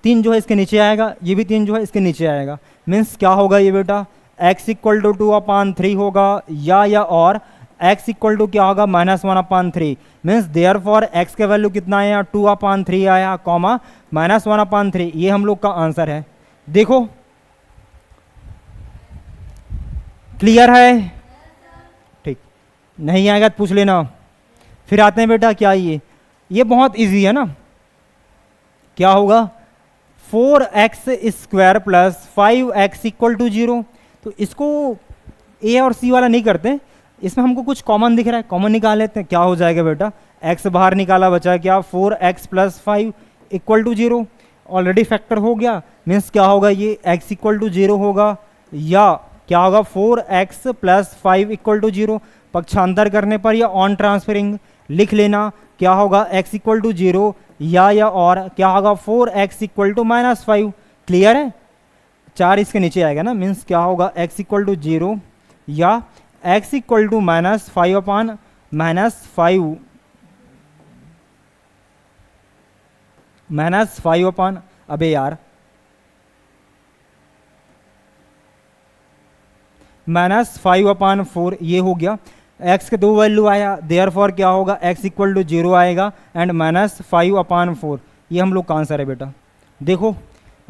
3 जो है इसके नीचे आएगा, ये भी 3 जो है इसके नीचे आएगा, मीन्स क्या होगा ये बेटा x इक्वल टू 2/3 होगा, या और x इक्वल टू क्या होगा -1/3, मीन्स देयर फॉर x का वैल्यू कितना आया 2/3 आया, कॉमा -1/3। ये हम लोग का आंसर है। देखो क्लियर है? ठीक, नहीं आएगा तो पूछ लेना। फिर आते हैं बेटा क्या ये बहुत इजी है ना, क्या होगा 4x² plus 5x equal to 0। तो इसको ए और सी वाला नहीं करते, इसमें हमको कुछ कॉमन दिख रहा है, कॉमन निकाल लेते हैं। क्या हो जाएगा बेटा, x बाहर निकाला, बचा क्या 4x plus 5 equal to 0। Already factor हो गया, मीन्स क्या होगा ये x इक्वल टू 0 होगा, या क्या होगा 4x प्लस 5 इक्वल टू 0। पक्षांतर करने पर या ऑन ट्रांसफरिंग लिख लेना, क्या होगा x इक्वल टू 0 या और क्या होगा 4x इक्वल टू -5। क्लियर है, 4 इसके नीचे आएगा ना, मीन्स क्या होगा x इक्वल टू 0 या x इक्वल टू -5 अपान -5 अपान, अबे यार -5 अपान 4 ये हो गया। x के दो वैल्यू आया, देयरफॉर क्या होगा x इक्वल टू 0 आएगा एंड -5 अपान 4। ये हम लोग का आंसर है बेटा। देखो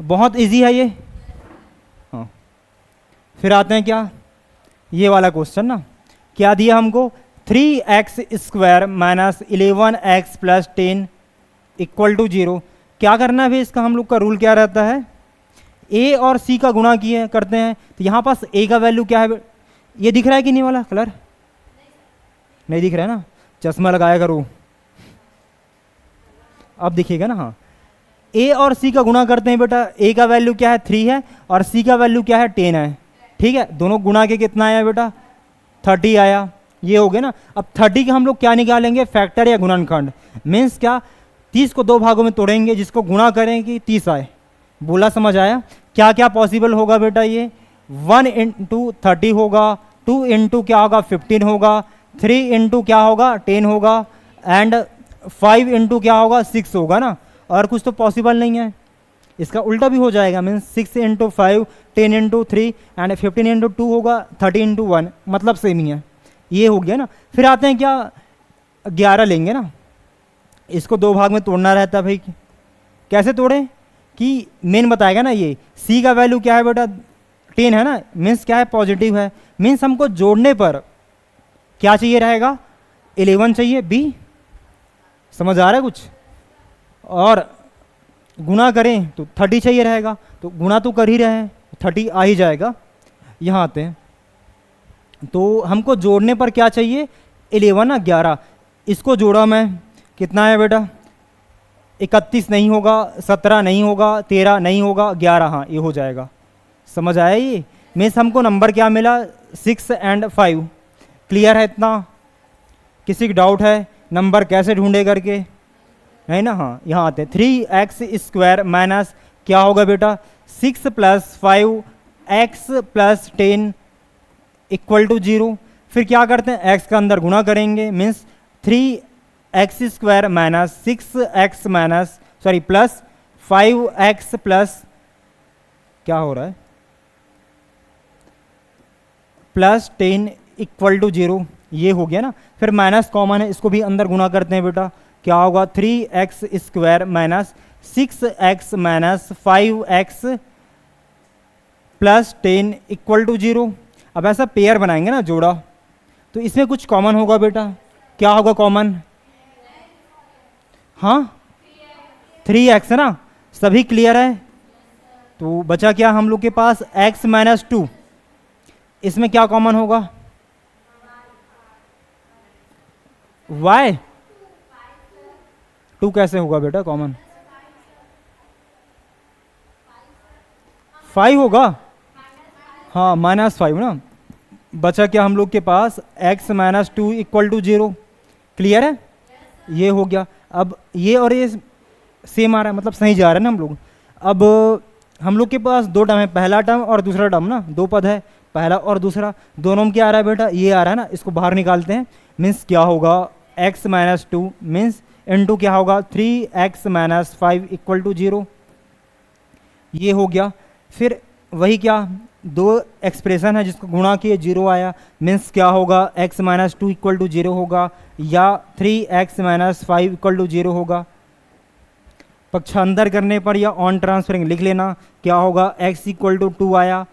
बहुत इजी है ये। हाँ, फिर आते हैं क्या, ये वाला क्वेश्चन ना, क्या दिया हमको 3x² minus 11x plus 10 equal to 0। क्या करना है भाई, इसका हम लोग का रूल क्या रहता है, a और c का गुणा किए करते हैं। तो यहाँ पास a का वैल्यू क्या है, ये दिख रहा है कि नहीं वाला कलर, नहीं दिख रहा है ना, चश्मा लगाया करो, अब दिखेगा ना। हाँ, a और c का गुणा करते हैं बेटा, a का वैल्यू क्या है 3 है और c का वैल्यू क्या है 10 है। ठीक है, दोनों गुणा के कितना आया बेटा 30 आया, ये हो गया ना। अब 30 का हम लोग क्या निकालेंगे, फैक्टर या गुणनखंड। मीन्स क्या 30 को दो भागों में तोड़ेंगे, जिसको गुणा करेंगे 30 आए। बोला समझ आया, क्या क्या पॉसिबल होगा बेटा, ये 1 इंटू 30 होगा, 2 इंटू क्या होगा 15 होगा, 3 इंटू क्या होगा 10 होगा एंड 5 इंटू क्या होगा 6 होगा ना। और कुछ तो पॉसिबल नहीं है, इसका उल्टा भी हो जाएगा, means 6 into 5, 10 into 3 and 15 into 2 होगा, 30 इंटू 1, मतलब सेम ही है। ये हो गया ना। फिर आते हैं क्या 11 लेंगे ना, इसको दो भाग में तोड़ना रहता है भाई। कैसे तोड़े कि मेन बताएगा ना, ये सी का वैल्यू क्या है बेटा 10 है ना, मीन्स क्या है पॉजिटिव है, मीन्स हमको जोड़ने पर क्या चाहिए रहेगा 11 चाहिए, बी समझ आ रहा है कुछ, और गुणा करें तो 30 चाहिए रहेगा, तो गुणा तो कर ही रहे हैं 30 आ ही जाएगा। यहाँ आते हैं तो हमको जोड़ने पर क्या चाहिए 11 ना 11, इसको जोड़ा मैं, कितना है बेटा 31 नहीं होगा, 17 नहीं होगा, 13 नहीं होगा, 11, हाँ ये हो जाएगा। समझ आया ये, मीन्स हमको नंबर क्या मिला 6 एंड 5। क्लियर है इतना, किसी की डाउट है नंबर कैसे ढूंढे करके, है ना। हाँ, यहाँ आते हैं 3x² माइनस क्या होगा बेटा 6 plus 5x plus 10 equal to 0। फिर क्या करते हैं x का अंदर गुणा करेंगे, means 3x² minus 6x minus sorry plus 5x plus क्या हो रहा है प्लस 10 इक्वल टू 0, ये हो गया ना। फिर माइनस कॉमन है, इसको भी अंदर गुणा करते हैं बेटा, क्या होगा 3x² minus 6x minus 5x plus 10 equal to 0। अब ऐसा पेयर बनाएंगे ना जोड़ा, तो इसमें कुछ कॉमन होगा बेटा, क्या होगा कॉमन, हाँ 3x है ना, सभी क्लियर है। तो बचा क्या हम लोग के पास x माइनस 2, इसमें क्या कॉमन होगा y, 2 कैसे होगा बेटा कॉमन, 5 होगा, हाँ -5 ना। बचा क्या हम लोग के पास x minus 2 equal to 0। Clear है, ये हो गया। अब ये और ये सेम आ रहा है, मतलब सही जा रहा है ना हम लोग। अब हम लोग के पास दो टर्म है, पहला टर्म और दूसरा टर्म ना, दो पद है, पहला और दूसरा, दोनों में क्या आ रहा है बेटा ये आ रहा है ना, इसको बाहर निकालते हैं। मीन्स क्या होगा x माइनस 2 मीन्स इंटू क्या होगा 3x माइनस 5 इक्वल टू 0, ये हो गया। फिर वही क्या दो एक्सप्रेशन है जिसको गुणा किए 0 आया, मीन्स क्या होगा x माइनस 2 इक्वल टू 0 होगा या 3x माइनस 5 इक्वल टू 0 होगा। पक्षांतर करने पर या ऑन ट्रांसफरिंग लिख लेना, क्या होगा x इक्वल टू 2 आया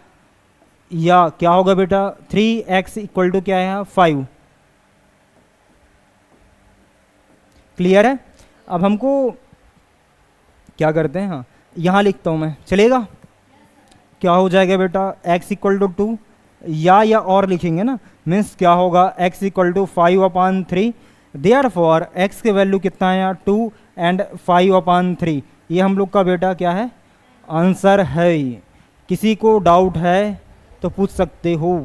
या क्या होगा बेटा 3x इक्वल टू क्या आया 5। क्लियर है। अब हमको क्या करते हैं, हाँ यहाँ लिखता हूँ मैं, चलेगा? क्या हो जाएगा बेटा, x इक्वल टू 2 या और लिखेंगे ना, मीन्स क्या होगा, x equal to 5/3। Therefore x की वैल्यू कितना है यहाँ, 2 एंड 5/3। ये हम लोग का बेटा क्या है, आंसर है। किसी को डाउट है तो पूछ सकते हो।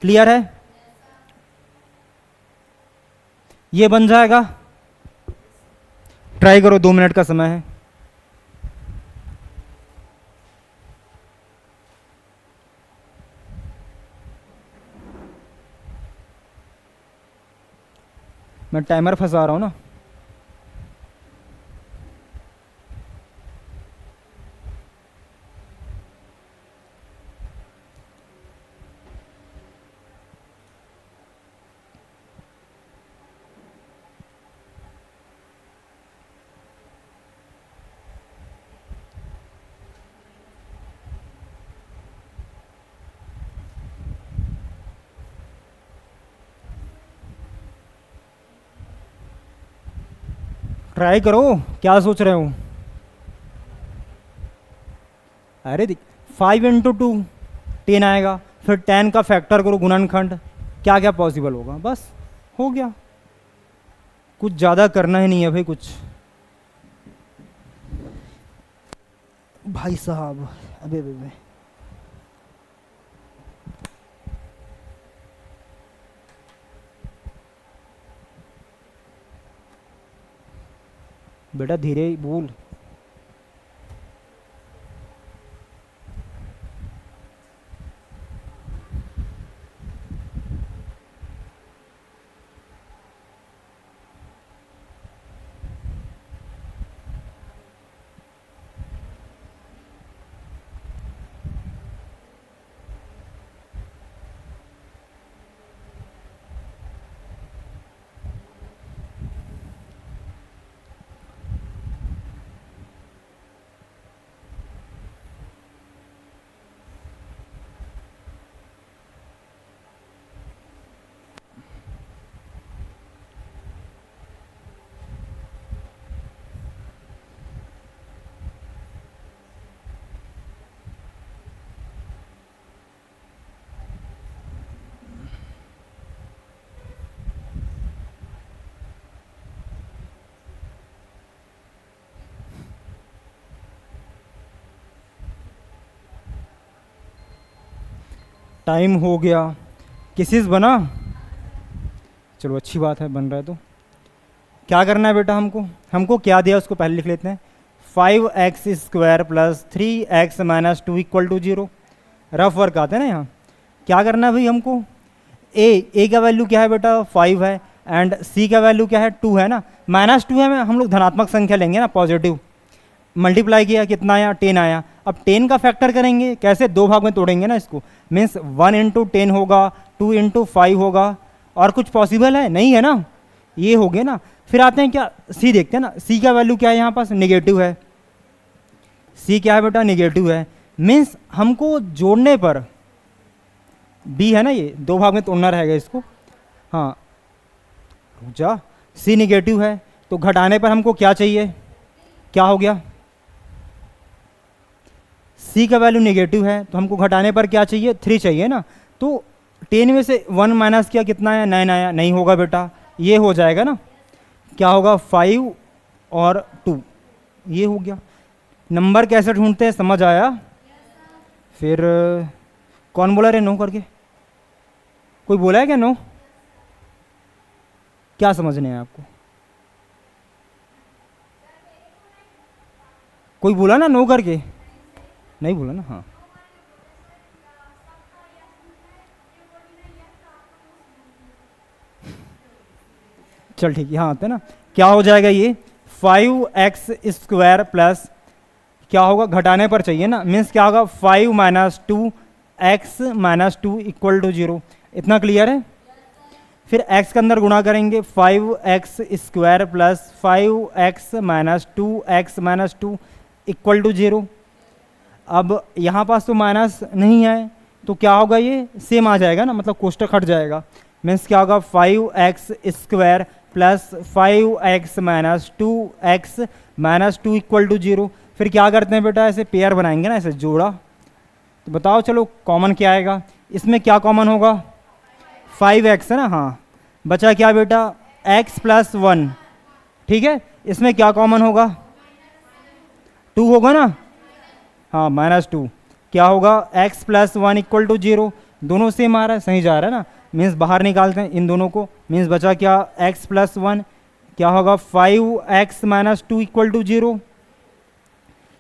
क्लियर है? ये बन जाएगा, ट्राई करो, 2 मिनट का समय है। मैं टाइमर फंसा रहा हूँ ना। ट्राई करो, क्या सोच रहे हो? अरे देख, 5 × 2 10 आएगा, फिर 10 का फैक्टर करो, गुणनखंड, क्या क्या पॉसिबल होगा, बस हो गया। कुछ ज़्यादा करना ही नहीं है भाई कुछ। भाई साहब, अबे अबे बेटा धीरे बोल। टाइम हो गया। किसिस बना, चलो अच्छी बात है, बन रहा है। तो क्या करना है बेटा, हमको क्या दिया उसको पहले लिख लेते हैं। 5x² + 3x - 2 = 0। रफ वर्क आते हैं ना यहाँ। क्या करना है भाई हमको, ए का वैल्यू क्या है बेटा, 5 है, एंड सी का वैल्यू क्या है, 2 है ना। -2 है, हम लोग धनात्मक संख्या लेंगे ना, पॉजिटिव। मल्टीप्लाई किया, कितना आया, 10 आया। अब 10 का फैक्टर करेंगे, कैसे, 2 भाग में तोड़ेंगे ना इसको, मीन्स 1 × 10 होगा, 2 × 5 होगा। और कुछ पॉसिबल है नहीं है ना, ये हो गया ना। फिर आते हैं क्या, सी देखते हैं ना। सी का वैल्यू क्या है यहाँ पास, नेगेटिव है। सी क्या है बेटा, नेगेटिव है, मीन्स हमको जोड़ने पर, बी है ना, ये 2 भाग में तोड़ना रहेगा इसको। हाँ रुक जा, सी नेगेटिव है तो घटाने पर हमको क्या चाहिए, क्या हो गया, सी का वैल्यू नेगेटिव है तो हमको घटाने पर क्या चाहिए, 3 चाहिए ना। तो 10 में से 1 माइनस किया, कितना आया, 9 आया। नहीं होगा बेटा, ये हो जाएगा ना, क्या होगा, 5 और 2, ये हो गया। नंबर कैसे ढूंढते हैं, समझ आया? फिर कौन बोला रे नो करके, कोई बोला है क्या नो? क्या समझने हैं आपको, कोई बोला ना नो करके? नहीं बोला ना, हाँ। चल ठीक है, हाँ आते ना। क्या हो जाएगा ये, 5x² प्लस, क्या होगा, घटाने पर चाहिए ना, मीन्स क्या होगा, 5 - 2x - 2 = 0। इतना क्लियर है? फिर x के अंदर गुणा करेंगे, 5x² प्लस 5x - 2x - 2 = 0। अब यहाँ पास तो माइनस नहीं है तो क्या होगा, ये सेम आ जाएगा ना, मतलब कोष्टक हट जाएगा। मीन्स क्या होगा 5x² plus 5x minus 2x-2 equal to 0। फिर क्या करते हैं बेटा, ऐसे पेयर बनाएंगे ना, ऐसे जोड़ा। तो बताओ चलो कॉमन क्या आएगा इसमें, क्या कॉमन होगा 5x है ना, हाँ। बचा क्या बेटा x प्लस 1, ठीक है। इसमें क्या कॉमन होगा 2 होगा ना, हाँ -2। क्या होगा x प्लस 1 इक्वल टू 0। दोनों सेम आ रहा है, सही जा रहा है ना, मीन्स बाहर निकालते हैं इन दोनों को। मीन्स बचा क्या x प्लस 1, क्या होगा 5x माइनस 2 इक्वल टू 0।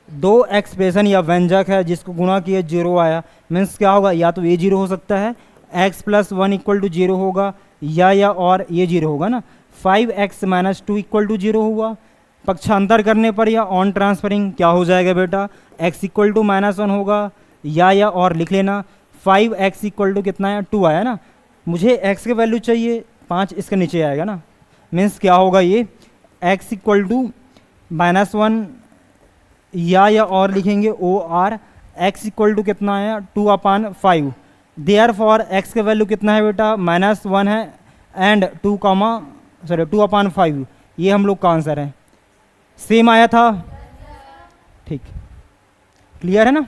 दो एक्सप्रेशन या व्यंजक है जिसको गुणा किए 0 आया, मीन्स क्या होगा, या तो ये 0 हो सकता है, x प्लस 1 इक्वल टू 0 होगा, या और ये 0 होगा ना, 5x माइनस 2 इक्वल टू 0 हुआ। पक्षांतर करने पर या ऑन ट्रांसफरिंग क्या हो जाएगा बेटा, x इक्वल टू -1 होगा, या और लिख लेना 5x इक्वल टू कितना है 2 आया ना। मुझे x की वैल्यू चाहिए 5, इसके नीचे आएगा ना, मीन्स क्या होगा ये x इक्वल टू -1, या और लिखेंगे OR x इक्वल टू कितना है 2/5। देयर फॉर x का वैल्यू कितना है बेटा -1 है एंड 2/5, ये हम लोग का आंसर है। सेम आया था, ठीक, क्लियर है ना।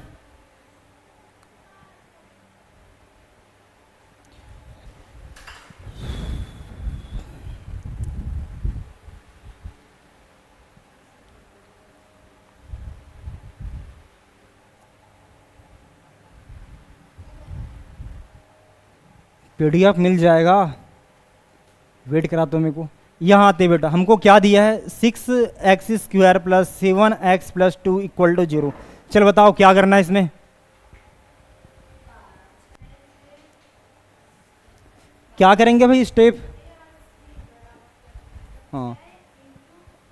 PDF मिल जाएगा, वेट करा तो मेरे को। यहाँ आते बेटा हमको क्या दिया है 6x² plus 7x plus 2 equal to 0। चल बताओ क्या करना है इसमें, क्या करेंगे भाई स्टेप, हाँ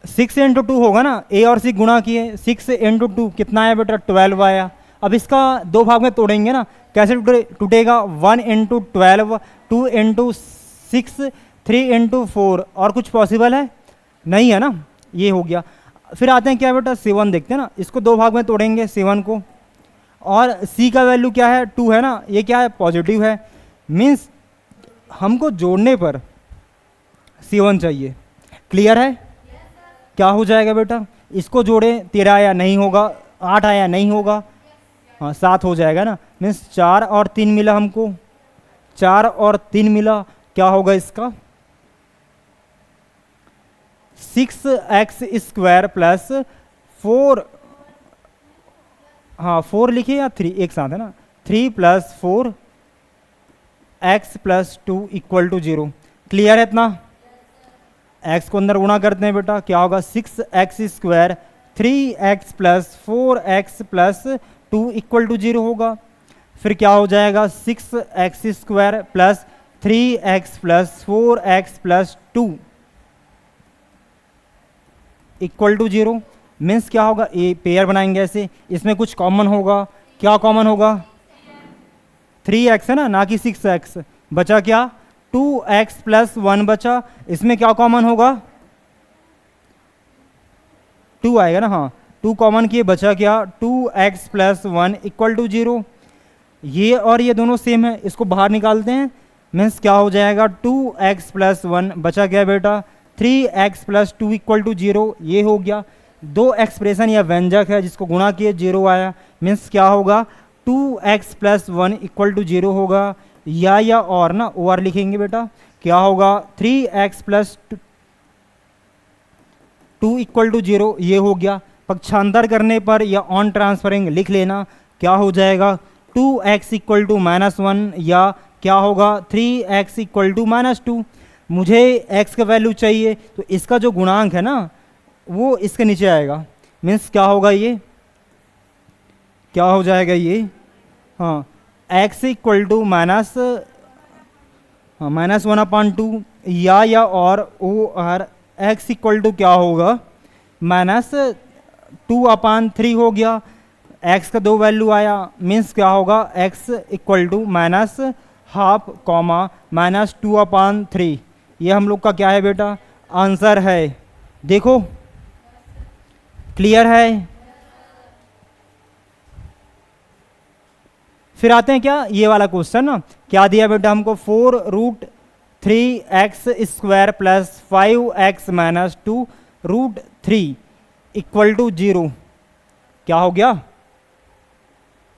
6 इंटू 2 होगा ना, A और C गुणा किए, 6 इंटू 2 कितना आया बेटा 12 आया। अब इसका दो भाग में तोड़ेंगे ना, कैसे टूटेगा 1 इंटू 12, 2 इंटू 6, 3 इंटू 4, और कुछ पॉसिबल है नहीं है ना, ये हो गया। फिर आते हैं क्या बेटा 7 देखते हैं ना, इसको दो भाग में तोड़ेंगे 7 को, और C का वैल्यू क्या है 2 है ना, ये क्या है पॉजिटिव है, मीन्स हमको जोड़ने पर 7 चाहिए। क्लियर है, क्या हो जाएगा बेटा, इसको जोड़े 13 आया नहीं होगा, 8 आया नहीं होगा, हाँ 7 हो जाएगा ना, मीन्स 4 और 3 मिला हमको, 4 और 3 मिला, क्या होगा इसका 6x² प्लस 4, हाँ 4 लिखिए या 3 एक साथ है ना, 3 plus 4x plus 2 equal to 0। Clear है इतना, x को अंदर गुणा करते हैं बेटा, क्या होगा 6x² 3x plus 4x plus 2 equal to 0 होगा। फिर क्या हो जाएगा 6x² plus 3x plus 4x plus 2 equal to 0, means क्या होगा, ये पेयर बनाएंगे ऐसे, इसमें कुछ कॉमन होगा, क्या कॉमन होगा 3x है ना कि 6x। बचा क्या 2x प्लस 1 बचा, इसमें क्या कॉमन होगा 2 आएगा ना, हाँ 2 कॉमन किए, बचा क्या 2x प्लस 1 इक्वल टू 0। ये और ये दोनों सेम है, इसको बाहर निकालते हैं, मीन्स क्या हो जाएगा 2x प्लस 1, बचा क्या बेटा 3x प्लस 2 इक्वल टू 0। ये हो गया, दो एक्सप्रेशन या व्यंजक है जिसको गुणा किए 0 आया, मीन्स क्या होगा 2x प्लस 1 इक्वल टू 0 होगा, या और ना OR लिखेंगे बेटा, क्या होगा 3x प्लस 2 इक्वल टू 0। ये हो गया, पक्षांतर करने पर या ऑन ट्रांसफरिंग लिख लेना, क्या हो जाएगा 2x इक्वल टू -1, या क्या होगा 3x इक्वल टू -2। मुझे x का वैल्यू चाहिए, तो इसका जो गुणांक है ना वो इसके नीचे आएगा, मीन्स क्या होगा ये, क्या हो जाएगा ये, हाँ x इक्वल टू -1/2, या और OR x इक्वल टू क्या होगा -2/3 हो गया। x का दो वैल्यू आया, मीन्स क्या होगा x इक्वल टू -½ कॉमा -2/3। ये हम लोग का क्या है बेटा आंसर है। देखो क्लियर है। फिर आते हैं क्या ये वाला क्वेश्चन ना, क्या दिया बेटा हमको 4√3 3x² plus 5x minus 2√3 equal to 0। क्या हो गया?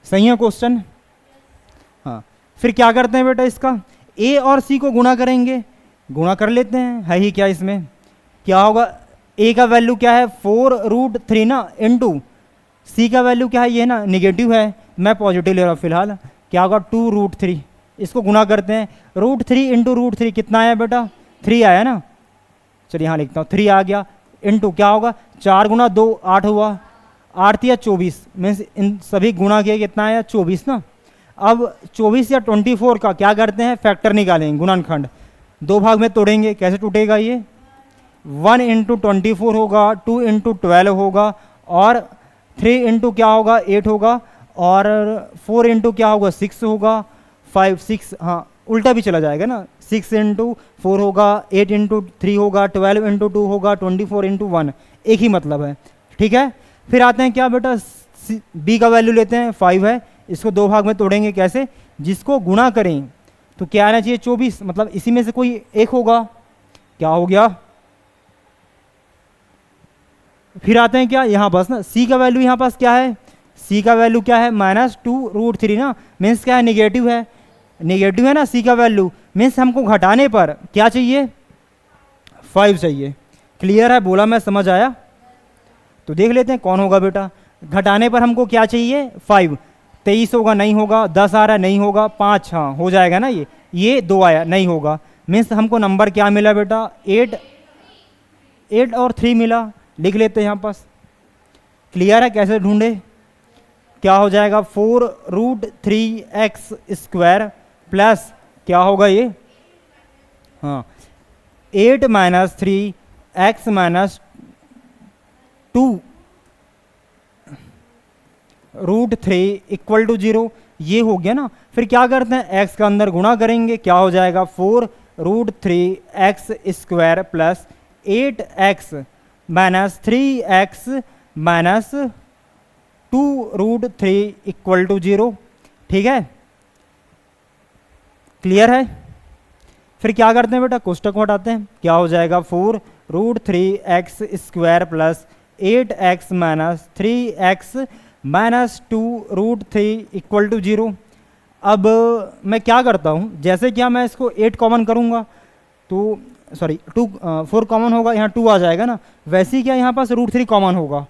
सही है क्वेश्चन? हाँ, फिर क्या करते हैं बेटा, इसका a और c को गुणा करेंगे, गुणा कर लेते हैं। है ही क्या इसमें? क्या होगा? a का वैल्यू क्या है? 4√3 ना, इंटू c का वैल्यू क्या है? ये ना निगेटिव है, मैं पॉजिटिव ले रहा हूँ फिलहाल। क्या होगा? 2√3। इसको गुणा करते हैं, √3 इंटू √3 कितना आया बेटा? 3 आया ना। चलिए यहाँ लिखता हूँ, 3 आ गया, इंटू क्या होगा? 4 गुना 2 8 हुआ, 8 या 24, मीन्स इन सभी गुणा किया कितना आया? 24 ना। अब 24 या 24 का क्या करते हैं? फैक्टर निकालेंगे, गुणनखंड। 2 भाग में तोड़ेंगे, कैसे टूटेगा ये? 1 इंटू 24 होगा, 2 इंटू 12 होगा, और 3 इंटू क्या होगा? 8 होगा, और 4 इंटू क्या होगा? 6 होगा, 5 6, हाँ उल्टा भी चला जाएगा ना, 6 इंटू 4 होगा, 8 इंटू 3 होगा, 12 इंटू 2 होगा, 24 इंटू 1, एक ही मतलब है। ठीक है, फिर आते हैं क्या बेटा? बी का वैल्यू लेते हैं, 5 है, इसको 2 भाग में तोड़ेंगे, कैसे? जिसको गुणा करें तो क्या आना चाहिए? 24, मतलब इसी में से कोई एक होगा। क्या हो गया? फिर आते हैं क्या यहाँ पास ना, सी का वैल्यू यहाँ पास क्या है? सी का वैल्यू क्या है? -2√3 ना, मीन्स क्या है? निगेटिव है, निगेटिव है ना सी का वैल्यू, मीन्स हमको घटाने पर क्या चाहिए? 5 चाहिए। क्लियर है? बोला मैं, समझ आया? तो देख लेते हैं कौन होगा बेटा। घटाने पर हमको क्या चाहिए? 5। 23 होगा, नहीं होगा। 10 आ रहा है, नहीं होगा। 5, हाँ हो जाएगा ना। ये 2 आया, नहीं होगा। मीन्स हमको नंबर क्या मिला बेटा? 8 और 3 मिला। लिख लेते हैं यहाँ पास। क्लियर है? कैसे ढूंढे? क्या हो जाएगा? 4√3x² प्लस क्या होगा ये? हाँ 8 minus 3x minus 2√3 equal to 0। ये हो गया ना। फिर क्या करते हैं? x का अंदर गुणा करेंगे, क्या हो जाएगा? 4√3x² plus 8x minus 3x minus 2√3 equal to 0। ठीक है, क्लियर है? फिर क्या करते हैं बेटा? कोष्टक हटाते हैं, क्या हो जाएगा? 4√3x² plus 8x minus 3x minus 2√3 equal to 0। अब मैं क्या करता हूँ, जैसे क्या मैं इसको 8 कॉमन करूँगा तो सॉरी 4 कॉमन होगा, यहाँ 2 आ जाएगा ना। वैसे ही क्या यहाँ पास √3 कॉमन होगा।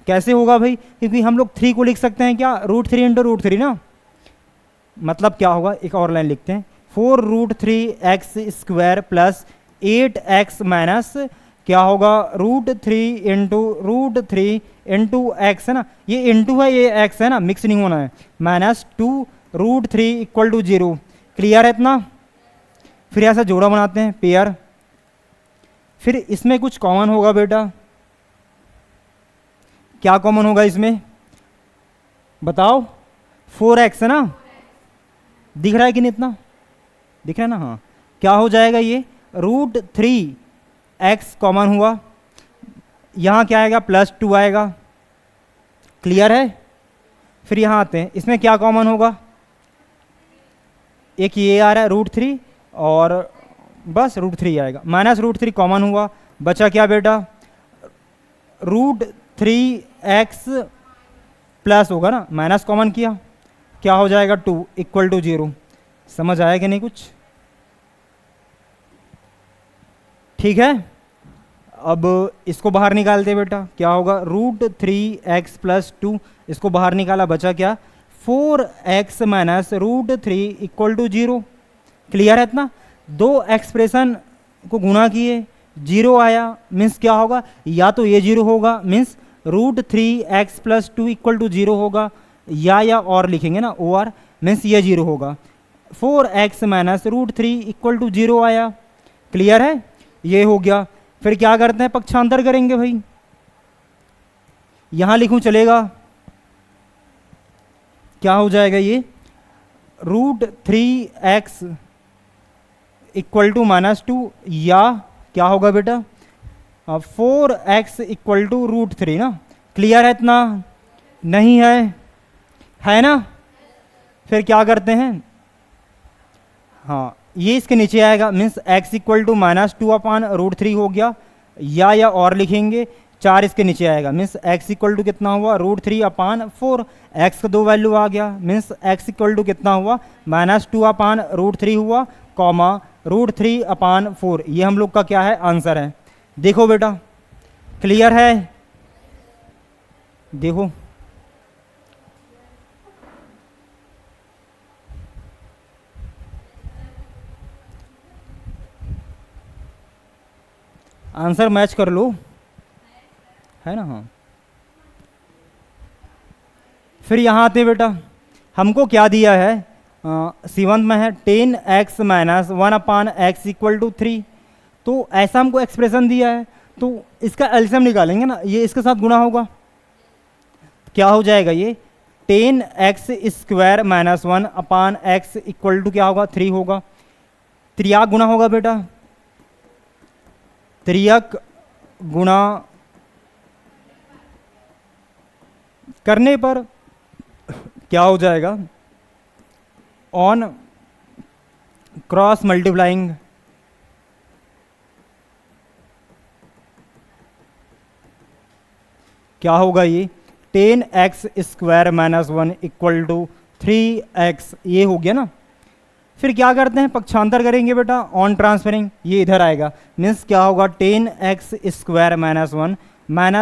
कैसे होगा भाई? क्योंकि हम लोग 3 को लिख सकते हैं क्या? √3 इंटू √3 ना। मतलब क्या होगा? एक और लाइन लिखते हैं, 4√3x² प्लस 8x माइनस क्या होगा? √3 इंटू √3 इंटू x है ना, ये इंटू है, ये x है ना, मिक्स नहीं होना है, माइनस 2√3 इक्वल टू 0। क्लियर है इतना? फिर ऐसा जोड़ा बनाते हैं, पेयर। फिर इसमें कुछ कॉमन होगा बेटा। क्या कॉमन होगा इसमें? बताओ। 4x है ना, दिख रहा है कि नहीं? इतना दिख रहा है ना? हाँ। क्या हो जाएगा ये? √3x कॉमन हुआ, यहाँ क्या आएगा? +2 आएगा। क्लियर है? फिर यहाँ आते हैं, इसमें क्या कॉमन होगा? एक ये आ रहा है √3 और बस √3 आएगा, माइनस √3 कॉमन हुआ, बचा क्या बेटा? √3x प्लस होगा ना, माइनस कॉमन किया, क्या हो जाएगा? 2 इक्वल टू 0। समझ आया कि नहीं कुछ? ठीक है, अब इसको बाहर निकालते बेटा, क्या होगा? √3x प्लस 2, इसको बाहर निकाला, बचा क्या? 4x minus √3 equal to 0। Clear है इतना? दो एक्सप्रेशन को गुणा किए, 0 आया, मीन्स क्या होगा? या तो ये 0 होगा, means √3x plus 2 equal to 0 होगा, या और लिखेंगे ना, और मीन्स ये 0 होगा। 4x माइनस √3 इक्वल टू 0 आया। क्लियर है? ये हो गया। फिर क्या करते हैं? पक्षांतर करेंगे भाई। यहां लिखूं चलेगा? क्या हो जाएगा ये? √3x इक्वल टू -2, या क्या होगा बेटा? 4x इक्वल टू √3 ना। क्लियर है इतना? नहीं है ना? फिर क्या करते हैं? हाँ, ये इसके नीचे आएगा, मीन्स x इक्वल टू -2/√3 हो गया, या और लिखेंगे 4 इसके नीचे आएगा, मीन्स x इक्वल टू कितना हुआ √3/4। x का 2 वैल्यू आ गया, मीन्स x इक्वल टू कितना हुआ -2/√3 हुआ, कॉमा √3/4। ये हम लोग का क्या है, आंसर है। देखो बेटा, क्लियर है? देखो आंसर मैच कर लो, है ना? हाँ, फिर यहाँ आते हैं बेटा, हमको क्या दिया है, C1 में है 10x - 1/x इक्वल टू 3। तो ऐसा हमको एक्सप्रेशन दिया है, तो इसका एलसीएम निकालेंगे ना, ये इसके साथ गुणा होगा, क्या हो जाएगा ये 10x² - 1/x इक्वल टू क्या होगा 3 होगा। त्रियाक गुणा होगा बेटा, त्रियक गुणा करने पर क्या हो जाएगा, ऑन क्रॉस मल्टीप्लाइंग क्या होगा ये 10x² - 1 इक्वल टू 3x, ये हो गया ना। फिर क्या करते हैं, पक्षांतर करेंगे बेटा, ऑन ट्रांसफरिंग ये इधर आएगा, मीन्स क्या होगा 10x² - 1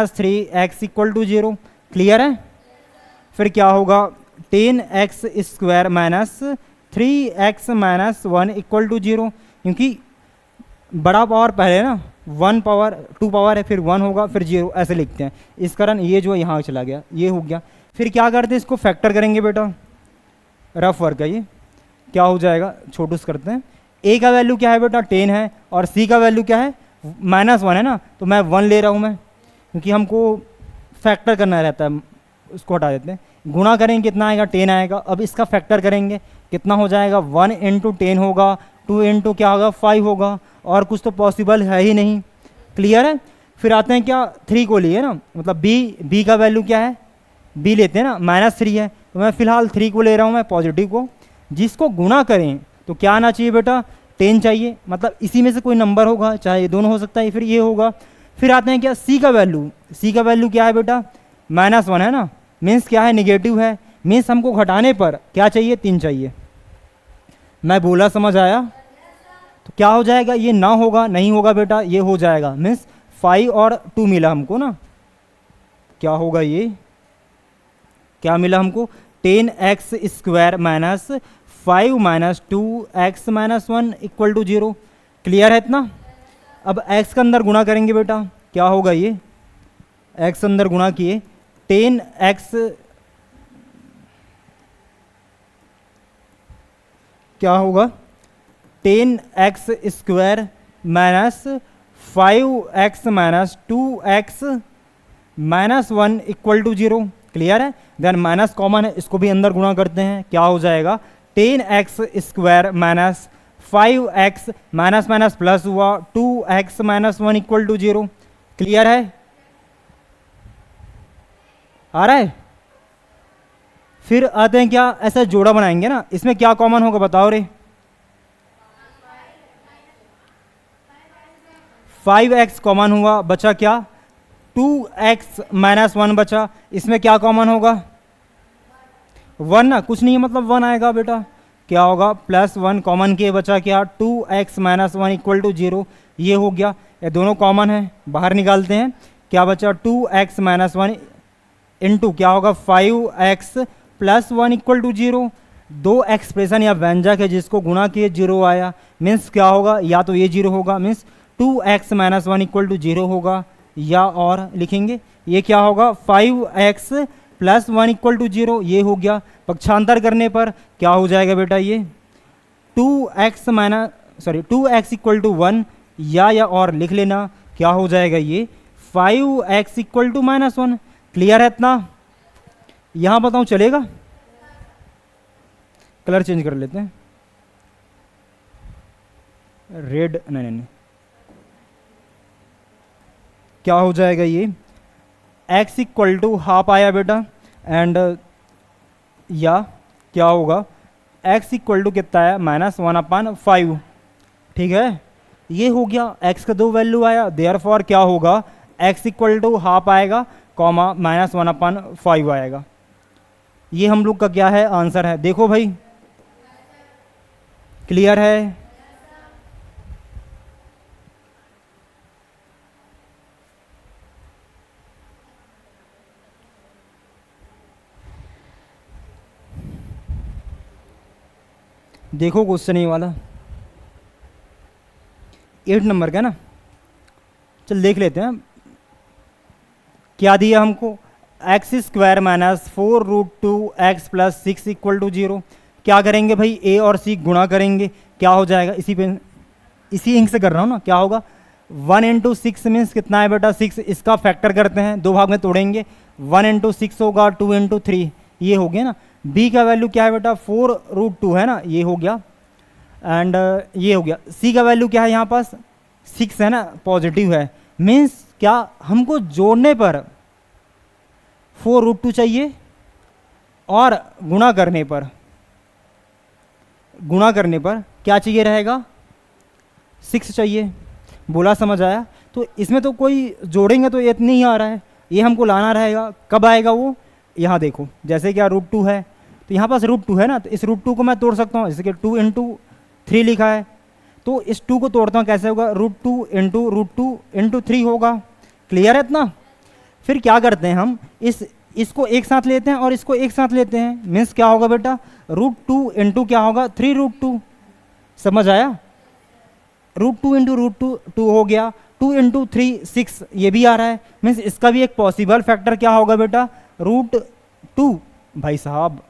- 3x equal to 0। Clear है? फिर क्या होगा 10x² - 3x - 1 इक्वल टू 0, क्योंकि बड़ा पावर पहले ना, 1 पावर 2 पावर है, फिर 1 होगा, फिर 0, ऐसे लिखते हैं। इस कारण ये जो यहाँ चला गया, ये हो गया। फिर क्या करते हैं, इसको फैक्टर करेंगे बेटा, रफ वर्क है ये, क्या हो जाएगा, छोटूस करते हैं। a का वैल्यू क्या है बेटा 10 है, और c का वैल्यू क्या है -1 है ना, तो मैं 1 ले रहा हूँ मैं, क्योंकि हमको फैक्टर करना रहता है, उसको हटा देते हैं। गुणा करेंगे कितना आएगा 10 आएगा। अब इसका फैक्टर करेंगे कितना हो जाएगा 1 × 10 होगा, 2 × क्या होगा 5 होगा, और कुछ तो पॉसिबल है ही नहीं। क्लियर है? फिर आते हैं क्या 3 को लिए ना, मतलब b का वैल्यू क्या है, b लेते हैं ना, -3 है, तो मैं फिलहाल 3 को ले रहा हूँ मैं, पॉजिटिव को। जिसको गुणा करें तो क्या आना चाहिए बेटा 10 चाहिए, मतलब इसी में से कोई नंबर होगा, चाहे ये दोनों हो सकता है, फिर ये होगा। फिर आते हैं क्या c का वैल्यू, c का वैल्यू क्या है बेटा -1 है ना, मीन्स क्या है निगेटिव है, मीन्स हमको घटाने पर क्या चाहिए 3 चाहिए। मैं बोला समझ आया? तो क्या हो जाएगा, ये ना होगा, नहीं होगा बेटा, ये हो जाएगा, मीन्स 5 और 2 मिला हमको ना, क्या होगा ये, क्या मिला हमको 10x² - 5 - 2x - 1 equal to 0। Clear है इतना? अब x का अंदर गुणा करेंगे बेटा, क्या होगा ये, x अंदर गुणा किए 10x क्या होगा 10x² - 5x - 2x - 1 equal to 0। Clear है? देन माइनस कॉमन है, इसको भी अंदर गुणा करते हैं, क्या हो जाएगा 10x² - 5x minus minus plus हुआ 2x - 1 इक्वल टू 0। क्लियर है? आ रहा है? फिर आते हैं क्या, ऐसा जोड़ा बनाएंगे ना, इसमें क्या कॉमन होगा बताओ रे, 5x कॉमन हुआ, बचा क्या 2x - 1 बचा, इसमें क्या कॉमन होगा 1 ना, कुछ नहीं है मतलब 1 आएगा बेटा, क्या होगा +1 कॉमन के बचा क्या 2x - 1 इक्वल टू 0। ये हो गया, ये दोनों कॉमन है, बाहर निकालते हैं, क्या बचा 2x - 1 इंटू क्या होगा 5x + 1 इक्वल टू 0। दो एक्सप्रेशन या व्यंजक है जिसको गुणा किए 0 आया, मीन्स क्या होगा, या तो ये 0 होगा, मीन्स 2x - 1 इक्वल टू 0 होगा, या और लिखेंगे ये क्या होगा 5x + 1 इक्वल टू 0। ये हो गया। पक्षांतर करने पर क्या हो जाएगा बेटा, ये 2x इक्वल टू 1, या और लिख लेना, क्या हो जाएगा ये 5x इक्वल टू -1। क्लियर है इतना? यहां बताऊं चलेगा? कलर चेंज कर लेते हैं, रेड, नहीं, क्या हो जाएगा ये x इक्वल टू हाफ आया बेटा, एंड या क्या होगा x इक्वल टू कितना है -1/5, ठीक है। ये हो गया, x का 2 वैल्यू आया, देयरफॉर क्या होगा, x इक्वल टू हाफ आएगा, कॉमा -1/5 आएगा। ये हम लोग का क्या है, आंसर है। देखो भाई, क्लियर है? देखो क्वेश्चन ये वाला 8 नंबर का ना, चल देख लेते हैं क्या दिया हमको। x² -4√2x + 6 = 0। क्या करेंगे भाई, a और c गुणा करेंगे, क्या हो जाएगा, इसी इंक से कर रहा हूँ ना, क्या होगा 1 × 6 मीन्स कितना है बेटा 6, इसका फैक्टर करते हैं, 2 भाग में तोड़ेंगे, 1 × 6 होगा 2 × 3, ये हो गया ना। b का वैल्यू क्या है बेटा 4√2 है ना, ये हो गया, एंड ये हो गया। c का वैल्यू क्या है यहाँ पास 6 है ना, पॉजिटिव है, मीन्स क्या हमको जोड़ने पर 4√2 चाहिए और गुणा करने पर क्या चाहिए रहेगा 6 चाहिए। बोला समझ आया? तो इसमें तो कोई जोड़ेंगे तो ये इतनी ही आ रहा है, ये हमको लाना रहेगा, कब आएगा वो, यहाँ देखो, जैसे क्या √2 है तो यहाँ पास √2 है ना, तो इस √2 को मैं तोड़ सकता हूँ, जैसे कि 2 × 3 लिखा है, तो इस 2 को तोड़ता हूँ, कैसे होगा √2 × √2 × 3 होगा। क्लियर है इतना? फिर क्या करते हैं हम, इसको एक साथ लेते हैं और इसको एक साथ लेते हैं, मीन्स क्या होगा बेटा √2 × क्या होगा 3√2। समझ आया? √2 × √2 हो गया, 2 × 3 6, ये भी आ रहा है, मीन्स इसका भी एक पॉसिबल फैक्टर क्या होगा बेटा √2। भाई साहब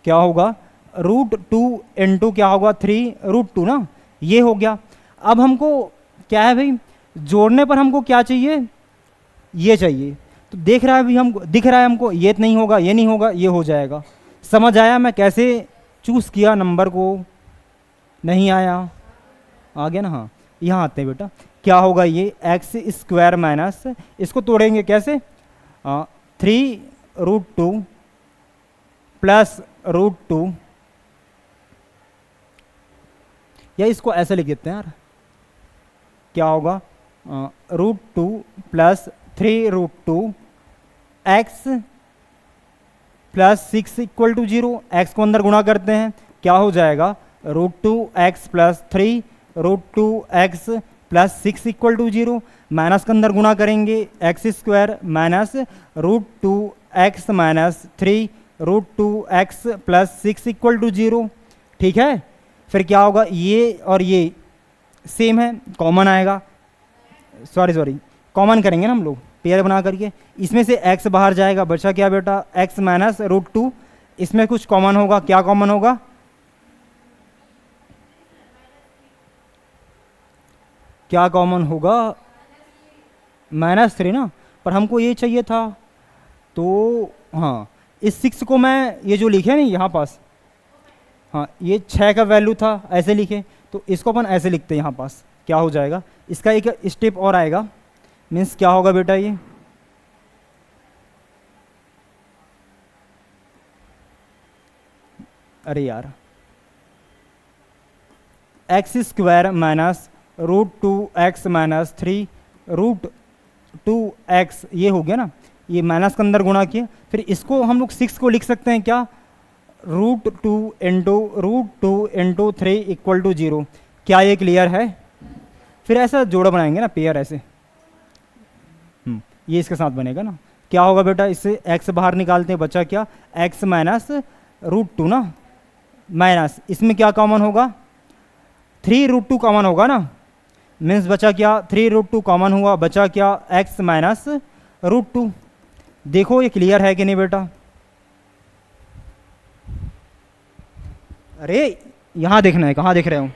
क्या होगा √2 × क्या होगा 3√2 ना, ये हो गया। अब हमको क्या है भाई, जोड़ने पर हमको क्या चाहिए, ये चाहिए, तो देख रहा है अभी हमको, दिख रहा है हमको, ये नहीं होगा, ये नहीं होगा, ये हो जाएगा। समझ आया मैं कैसे चूज़ किया नंबर को? नहीं आया? आ गया ना? हाँ, यहाँ आते हैं बेटा, क्या होगा ये x² माइनस, इसको तोड़ेंगे कैसे 3√2 + √2, या इसको ऐसे लिख देते हैं यार, क्या होगा √2 + 3√2 x + 6 = 0। x को अंदर गुणा करते हैं, क्या हो जाएगा √2x + 3√2x + 6 = 0। माइनस के अंदर गुणा करेंगे, x² माइनस √2x - 3√2x + 6 = 0। ठीक है, फिर क्या होगा, ये और ये सेम है, कॉमन आएगा, सॉरी कॉमन करेंगे ना हम लोग पेयर बना करके, इसमें से x बाहर जाएगा, बचा क्या बेटा x - √2, इसमें कुछ कॉमन होगा, क्या कॉमन होगा क्या कॉमन होगा -3 ना, पर हमको ये चाहिए था, तो हाँ इस 6 को मैं ये जो लिखे नहीं यहाँ पास, हाँ ये 6 का वैल्यू था, ऐसे लिखे, तो इसको अपन ऐसे लिखते हैं यहाँ पास, क्या हो जाएगा, इसका एक स्टेप और आएगा, मीन्स क्या होगा बेटा ये अरे यार x² माइनस √2x - 3√2x, ये हो गया ना, ये माइनस के अंदर गुणा किया, फिर इसको हम लोग 6 को लिख सकते हैं क्या √2 × √2 × 3 = 0। क्या ये क्लियर है? फिर ऐसा जोड़ा बनाएंगे ना, पेयर ऐसे, ये इसके साथ बनेगा ना, क्या होगा बेटा, इससे x बाहर निकालते हैं, बचा क्या x - √2 ना, माइनस इसमें क्या कॉमन होगा 3√2 कॉमन होगा ना, मीन्स बचा क्या 3√2 कॉमन हुआ, बचा क्या x - √2। देखो ये क्लियर है कि नहीं बेटा? अरे यहाँ देखना है, कहाँ देख रहे हो?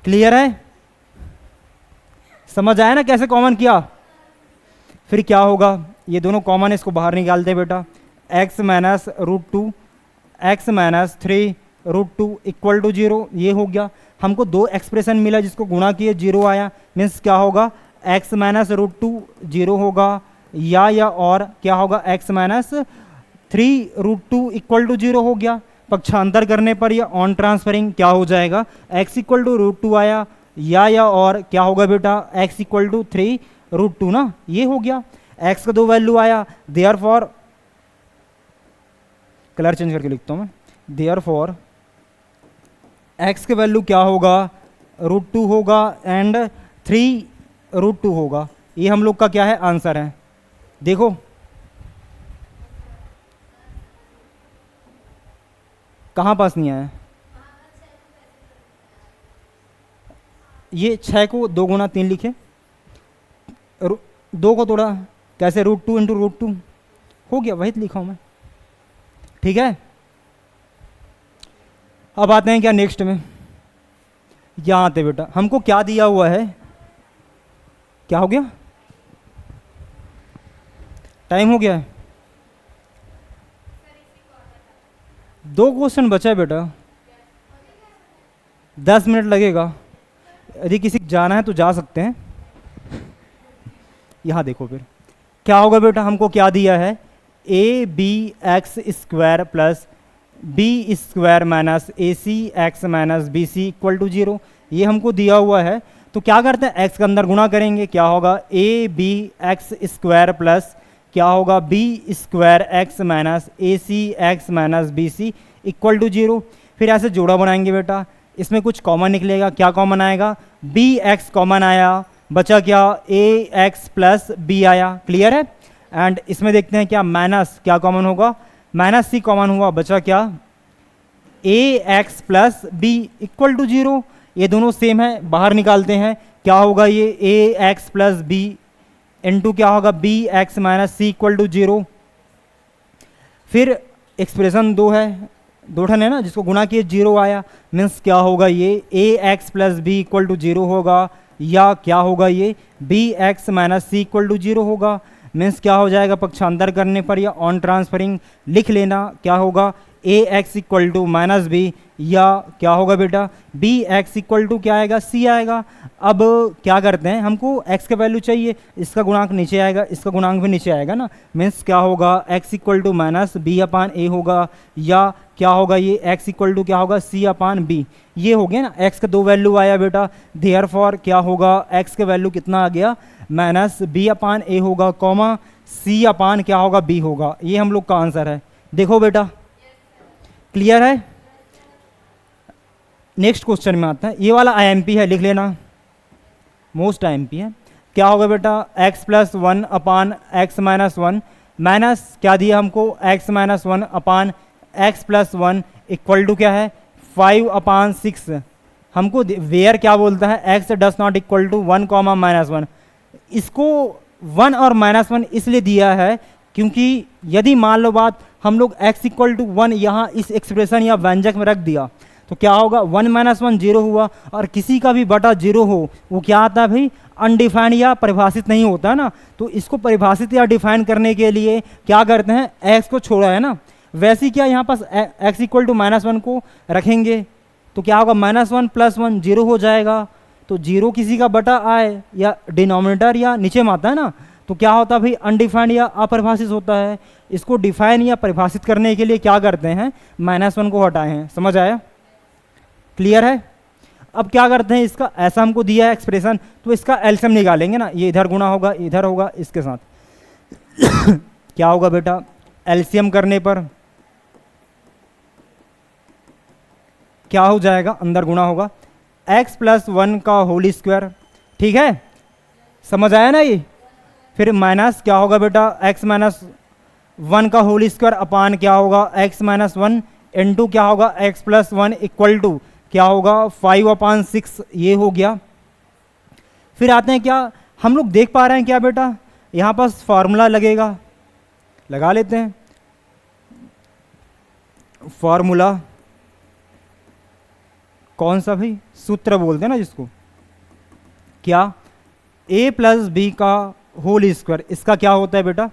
क्लियर है? समझ आया ना कैसे कॉमन किया? फिर क्या होगा, ये दोनों कॉमन है, इसको बाहर निकालते हैं बेटा, x - √2 x - 3√2 = 0, ये हो गया। हमको 2 एक्सप्रेशन मिला, जिसको गुणा किए 0 आया, मीन्स क्या होगा x - √2 0 होगा, या और क्या होगा x - 3√2 इक्वल टू 0 हो गया। पक्षांतर करने पर या ऑन ट्रांसफरिंग क्या हो जाएगा, x इक्वल टू √2 आया या और क्या होगा बेटा, x इक्वल टू 3√2 ना, ये हो गया। x का 2 वैल्यू आया, देयरफॉर कलर चेंज करके लिखता हूँ मैं, देयरफॉर x के वैल्यू क्या होगा, √2 होगा एंड 3√2 होगा। ये हम लोग का क्या है, आंसर है। देखो कहाँ पास नहीं आया, ये 6 को 2 गुना 3 लिखे, 2 को तोड़ा कैसे, √2 इंटू √2 हो गया, वही तो लिखा हूँ मैं, ठीक है। अब आते हैं क्या नेक्स्ट में, यहाँ आते बेटा, हमको क्या दिया हुआ है, क्या हो गया, टाइम हो गया है, 2 क्वेश्चन बचा है बेटा, 10 मिनट लगेगा। यदि किसी को जाना है तो जा सकते हैं। यहाँ देखो फिर क्या होगा बेटा, हमको क्या दिया है, AB(x² plus B² minus AC(x minus BC equal to 0, ये हमको दिया हुआ है। तो क्या करते हैं, x के अंदर गुणा करेंगे, क्या होगा, AB(x² प्लस क्या होगा, B² minus AC(x minus BC equal to 0। फिर ऐसे जोड़ा बनाएंगे बेटा, इसमें कुछ कॉमन निकलेगा, क्या कॉमन आएगा, BX कॉमन आया, बचा क्या, AX प्लस B आया, क्लियर है। एंड इसमें देखते हैं क्या, माइनस क्या कॉमन होगा, माइनस C कॉमन हुआ, बचा क्या, AX plus B equal to 0। ये दोनों सेम है, बाहर निकालते हैं, क्या होगा, ये AX प्लस B इंटू क्या होगा, BX minus C equal to 0। फिर एक्सप्रेशन 2 है, 2 ठन है ना, जिसको गुणा किए 0 आया, मीन्स क्या होगा, ये AX plus B equal to 0 होगा, या क्या होगा, ये BX minus C equal to 0 होगा। मीन्स क्या हो जाएगा, पक्षांतर करने पर या ऑन ट्रांसफरिंग लिख लेना, क्या होगा, AX equal to minus B, या क्या होगा बेटा, BX इक्वल टू क्या आएगा, C आएगा। अब क्या करते हैं, हमको x का वैल्यू चाहिए, इसका गुणांक नीचे आएगा, इसका गुणांक भी नीचे आएगा ना, मीन्स क्या होगा, x equal to minus B/A होगा, या क्या होगा, ये x इक्वल टू क्या होगा, C/B, ये हो गया ना। x का 2 वैल्यू आया बेटा, देयरफॉर क्या होगा, x का वैल्यू कितना आ गया, माइनस B/A होगा, कॉमा C/ क्या होगा, B होगा। ये हम लोग का आंसर है। देखो बेटा क्लियर है। नेक्स्ट क्वेश्चन में आता है, ये वाला IMP है, लिख लेना, मोस्ट IMP है। क्या होगा बेटा, x plus 1/x minus 1 minus क्या दिया हमको, x minus 1/x plus 1 equal to क्या है, 5/6। हमको वेयर क्या बोलता है, x does not equal to 1 comma minus 1। इसको 1 और माइनस 1 इसलिए दिया है क्योंकि यदि मान लो बात, हम लोग x इक्वल टू 1 यहाँ इस एक्सप्रेशन या व्यंजक में रख दिया तो क्या होगा, 1 माइनस 1 0 हुआ, और किसी का भी बटा 0 हो वो क्या आता है भाई, अनडिफाइंड या परिभाषित नहीं होता ना। तो इसको परिभाषित या डिफाइन करने के लिए क्या करते हैं, x को छोड़ा है ना, वैसे ही क्या यहाँ पास x इक्वल टू माइनस 1 को रखेंगे तो क्या होगा, -1 + 1 0 हो जाएगा। तो 0 किसी का बटा आए या डिनोमिनेटर या नीचे में आता है ना, तो क्या होता है भाई, अनडिफाइंड या अपरिभाषित होता है। इसको डिफाइन या परिभाषित करने के लिए क्या करते हैं, -1 को हटाए हैं। समझ आया, क्लियर है। अब क्या करते हैं, इसका ऐसा हमको दिया है एक्सप्रेशन, तो इसका एलसीएम निकालेंगे ना, ये इधर गुणा होगा, इधर होगा इसके साथ क्या होगा बेटा, एलसीएम करने पर क्या हो जाएगा, अंदर गुणा होगा, x + 1 का होल स्क्वायर, ठीक है, समझ आया ना ये। फिर माइनस क्या होगा बेटा, x - 1 का होल स्क्वायर अपान क्या होगा, x - 1 इंटू क्या होगा, x + 1 इक्वल टू क्या होगा, 5/6, ये हो गया। फिर आते हैं क्या, हम लोग देख पा रहे हैं क्या बेटा, यहाँ पास फॉर्मूला लगेगा, लगा लेते हैं। फॉर्मूला कौन सा भाई, सूत्र बोलते हैं ना जिसको, क्या, a + b का होल स्क्वायर, इसका क्या होता है बेटा,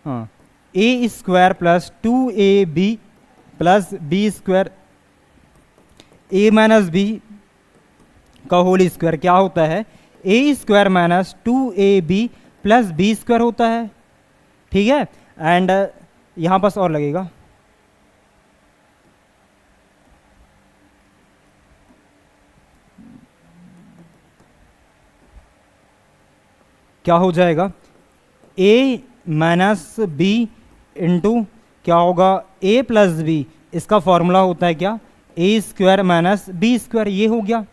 हाँ, a² + 2ab + b², a - b का होल स्क्वायर क्या होता है, a² - 2ab + b² होता है, ठीक है। एंड यहाँ पास और लगेगा, क्या हो जाएगा a माइनस बी इंटू क्या होगा a प्लस बी, इसका फॉर्मूला होता है क्या ए स्क्वायर माइनस बी स्क्वायर, ये हो गया।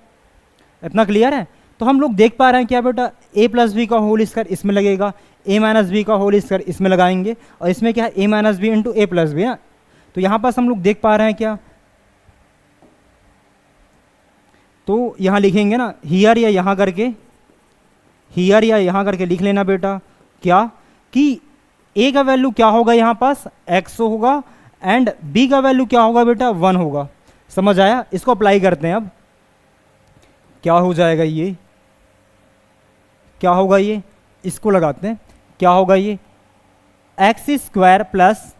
इतना क्लियर है? तो हम लोग देख पा रहे हैं क्या बेटा, a प्लस बी का होल स्क्वायर इसमें लगेगा, a माइनस बी का होल स्क्वायर इसमें लगाएंगे, और इसमें क्या है a minus b into a plus b ना। तो यहाँ पास हम लोग देख पा रहे हैं क्या, तो यहाँ लिखेंगे ना हियर या यहाँ करके, हियर या यहाँ करके लिख लेना बेटा क्या कि a का वैल्यू क्या होगा यहाँ पास x होगा, एंड b का वैल्यू क्या होगा बेटा 1 होगा। समझ आया? इसको अप्लाई करते हैं अब, क्या हो जाएगा ये, क्या होगा ये, इसको लगाते हैं, क्या होगा ये एक्स स्क्वायर प्लस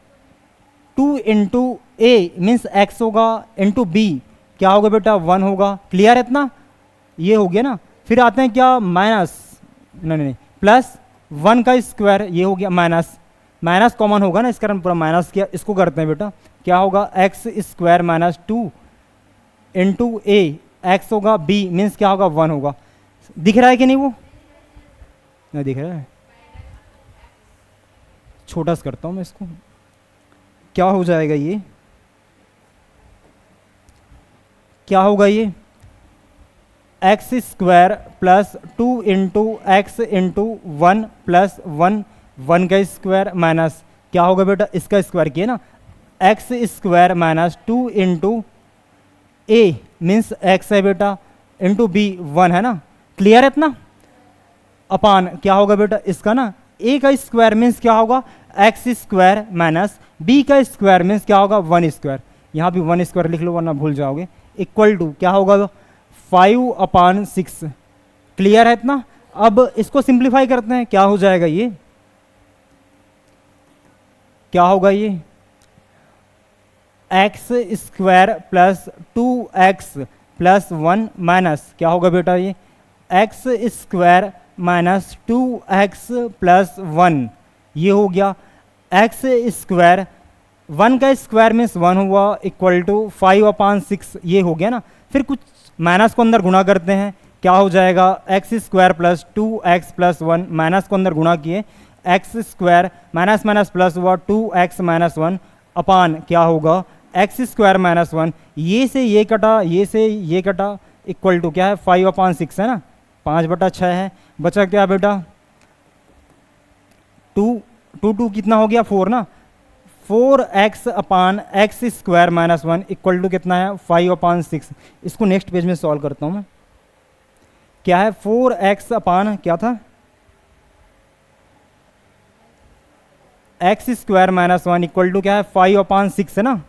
2 इंटू ए मीन्स एक्स होगा इंटू बी क्या होगा बेटा 1 होगा। क्लियर है इतना? ये हो गया ना। फिर आते हैं क्या माइनस, नहीं प्लस 1 का स्क्वायर, ये हो गया माइनस, माइनस कॉमन होगा ना इस कारण पूरा माइनस किया। इसको करते हैं बेटा, क्या होगा एक्स स्क्वायर माइनस 2 इंटू ए, एक्स होगा बी मीन्स क्या होगा 1 होगा। दिख रहा है कि नहीं? वो नहीं दिख रहा है, छोटा सा करता हूं मैं इसको। क्या हो जाएगा ये, क्या होगा ये x square plus 2 into x into 1 plus 1, 1 का स्क्वायर माइनस क्या होगा बेटा इसका स्क्वायर किया ना, एक्स स्क्वायर माइनस 2 इंटू ए मीन्स एक्स है बेटा इंटू बी 1 है ना। क्लियर है इतना? अपान क्या होगा बेटा इसका ना ए का स्क्वायर मीन्स क्या होगा एक्स स्क्वायर माइनस बी का स्क्वायर मीन्स क्या होगा 1 स्क्वायर, यहाँ भी 1 स्क्वायर लिख लो वरना भूल जाओगे, इक्वल टू क्या होगा 5/6। क्लियर है इतना? अब इसको सिंप्लीफाई करते हैं, क्या हो जाएगा ये, क्या होगा ये x square plus 2x plus 1 minus क्या होगा बेटा ये x square minus 2x plus 1, ये हो गया एक्स स्क्वायर 1 का स्क्वायर मीन्स 1 हुआ इक्वल टू 5/6, ये हो गया ना। फिर कुछ माइनस को अंदर गुणा करते हैं, क्या हो जाएगा x square plus 2x plus 1, minus को अंदर गुणा किए x square minus minus plus हुआ 2x माइनस 1 अपान क्या होगा एक्स स्क्वायर माइनस 1, ये से ये कटा, ये से ये कटा इक्वल टू क्या है 5/6 है ना, 5/6 है। बचा क्या बेटा 2 कितना हो गया 4 ना, 4x upon x square minus 1 equal to कितना है 5/6। इसको नेक्स्ट पेज में सॉल्व करता हूं मैं, क्या है 4x अपान क्या था x square minus 1 equal to क्या है 5/6 है ना,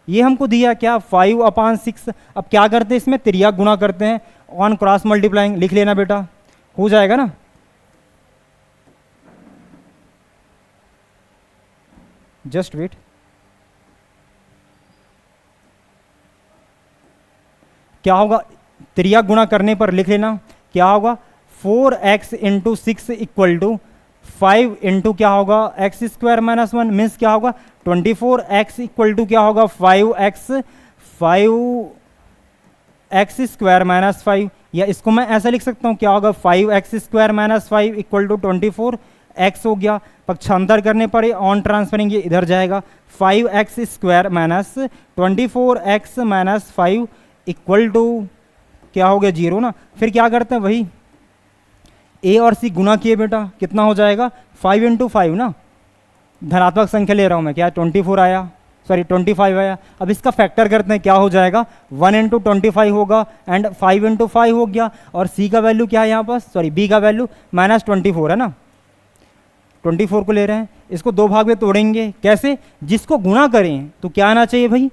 ये हमको दिया क्या 5/6। अब क्या करते हैं इसमें त्रिया गुणा करते हैं, ऑन क्रॉस मल्टीप्लाइंग लिख लेना बेटा, हो जाएगा ना। जस्ट वेट, क्या होगा त्रिया गुणा करने पर लिख लेना, क्या होगा 4x into 6 equal to 5 into क्या होगा एक्स स्क्वायर माइनस 1 मीन्स क्या होगा 24x इक्वल टू क्या होगा 5x स्क्वायर माइनस 5, या इसको मैं ऐसा लिख सकता हूँ क्या होगा 5x square minus 5 equal to 24x हो गया। पक्षांतर करने पर ऑन ट्रांसफरिंग ये इधर जाएगा 5x square minus 24x minus 5 equal to क्या हो गया 0 ना। फिर क्या करते हैं वही a और c गुना किए बेटा, कितना हो जाएगा 5 इंटू 5 ना, धनात्मक संख्या ले रहा हूं मैं, क्या 24 आया, सॉरी 25 आया। अब इसका फैक्टर करते हैं, क्या हो जाएगा 1 इंटू 25 होगा एंड 5 इंटू 5 हो गया, और c का वैल्यू क्या है यहाँ पर, सॉरी b का वैल्यू -24 है ना, 24 को ले रहे हैं। इसको दो भाग में तोड़ेंगे, कैसे, जिसको गुणा करें तो क्या आना चाहिए भाई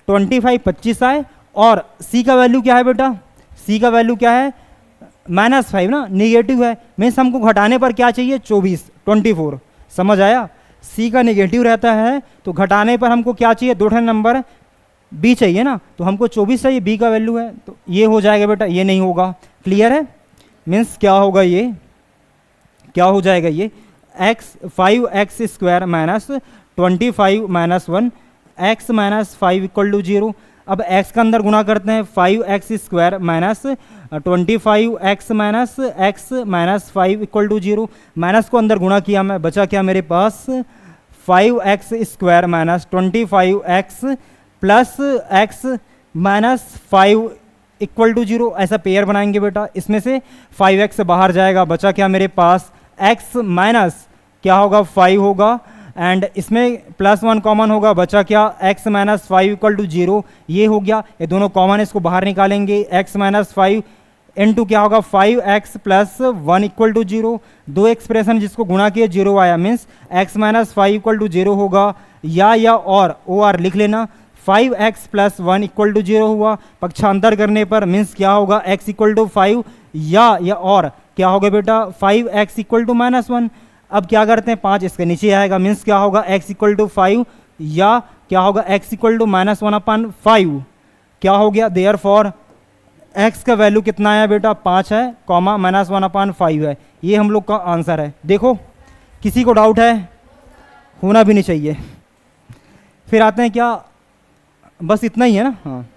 25 25 आए, और c का वैल्यू क्या है बेटा, c का वैल्यू क्या है -5 ना, निगेटिव है, मीन्स हमको घटाने पर क्या चाहिए 24। समझ आया, c का निगेटिव रहता है तो घटाने पर हमको क्या चाहिए, दो नंबर b चाहिए ना, तो हमको 24 चाहिए, b का वैल्यू है, तो ये हो जाएगा बेटा, ये नहीं होगा। क्लियर है, मीन्स क्या होगा ये, क्या हो जाएगा ये 5x square minus 25 minus 1, x minus 5 equal to 0। अब x का अंदर गुणा करते हैं, 5x square minus 25x minus 5 equal to 0। Minus को अंदर गुणा किया मैं, बचा क्या मेरे पास 5x square minus 25x plus x minus 5 equal to 0। ऐसा पेयर बनाएंगे बेटा, इसमें से 5x बाहर जाएगा, बचा क्या मेरे पास x माइनस क्या होगा 5 होगा, एंड इसमें प्लस 1 कॉमन होगा, बचा क्या x माइनस 5 इक्वल टू 0। ये हो गया, ये दोनों कॉमन, इसको बाहर निकालेंगे, x माइनस 5 इंटू क्या होगा 5x प्लस 1 इक्वल टू 0। दो एक्सप्रेशन जिसको गुणा किया 0 आया, means x minus 5 equal to 0 होगा, या और ओ आर लिख लेना, 5x प्लस 1 इक्वल टू 0 हुआ। पक्षांतर करने पर मीन्स क्या होगा x इक्वल टू 5, या और क्या होगा बेटा 5x इक्वल टू माइनस 1। अब क्या करते हैं, 5 इसके नीचे आएगा, मीन्स क्या होगा x इक्वल टू 5, या क्या होगा x इक्वल टू माइनस 1/5। क्या हो गया, देयर फॉर x का वैल्यू कितना आया बेटा 5 है, कॉमा माइनस 1/5 है। ये हम लोग का आंसर है। देखो किसी को डाउट है, होना भी नहीं चाहिए। फिर आते हैं क्या, बस इतना ही है ना। हाँ,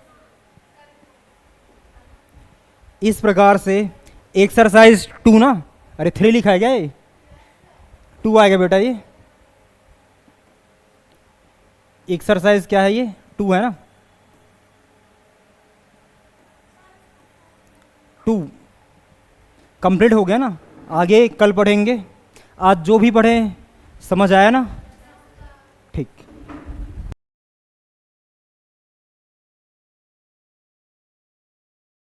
इस प्रकार से एक्सरसाइज 2 ना, अरे 3 लिखा है क्या, ये 2 आएगा बेटा। ये एक्सरसाइज क्या है, ये 2 है ना, 2 कंप्लीट हो गया ना। आगे कल पढ़ेंगे, आज जो भी पढ़े समझ आया ना, ठीक।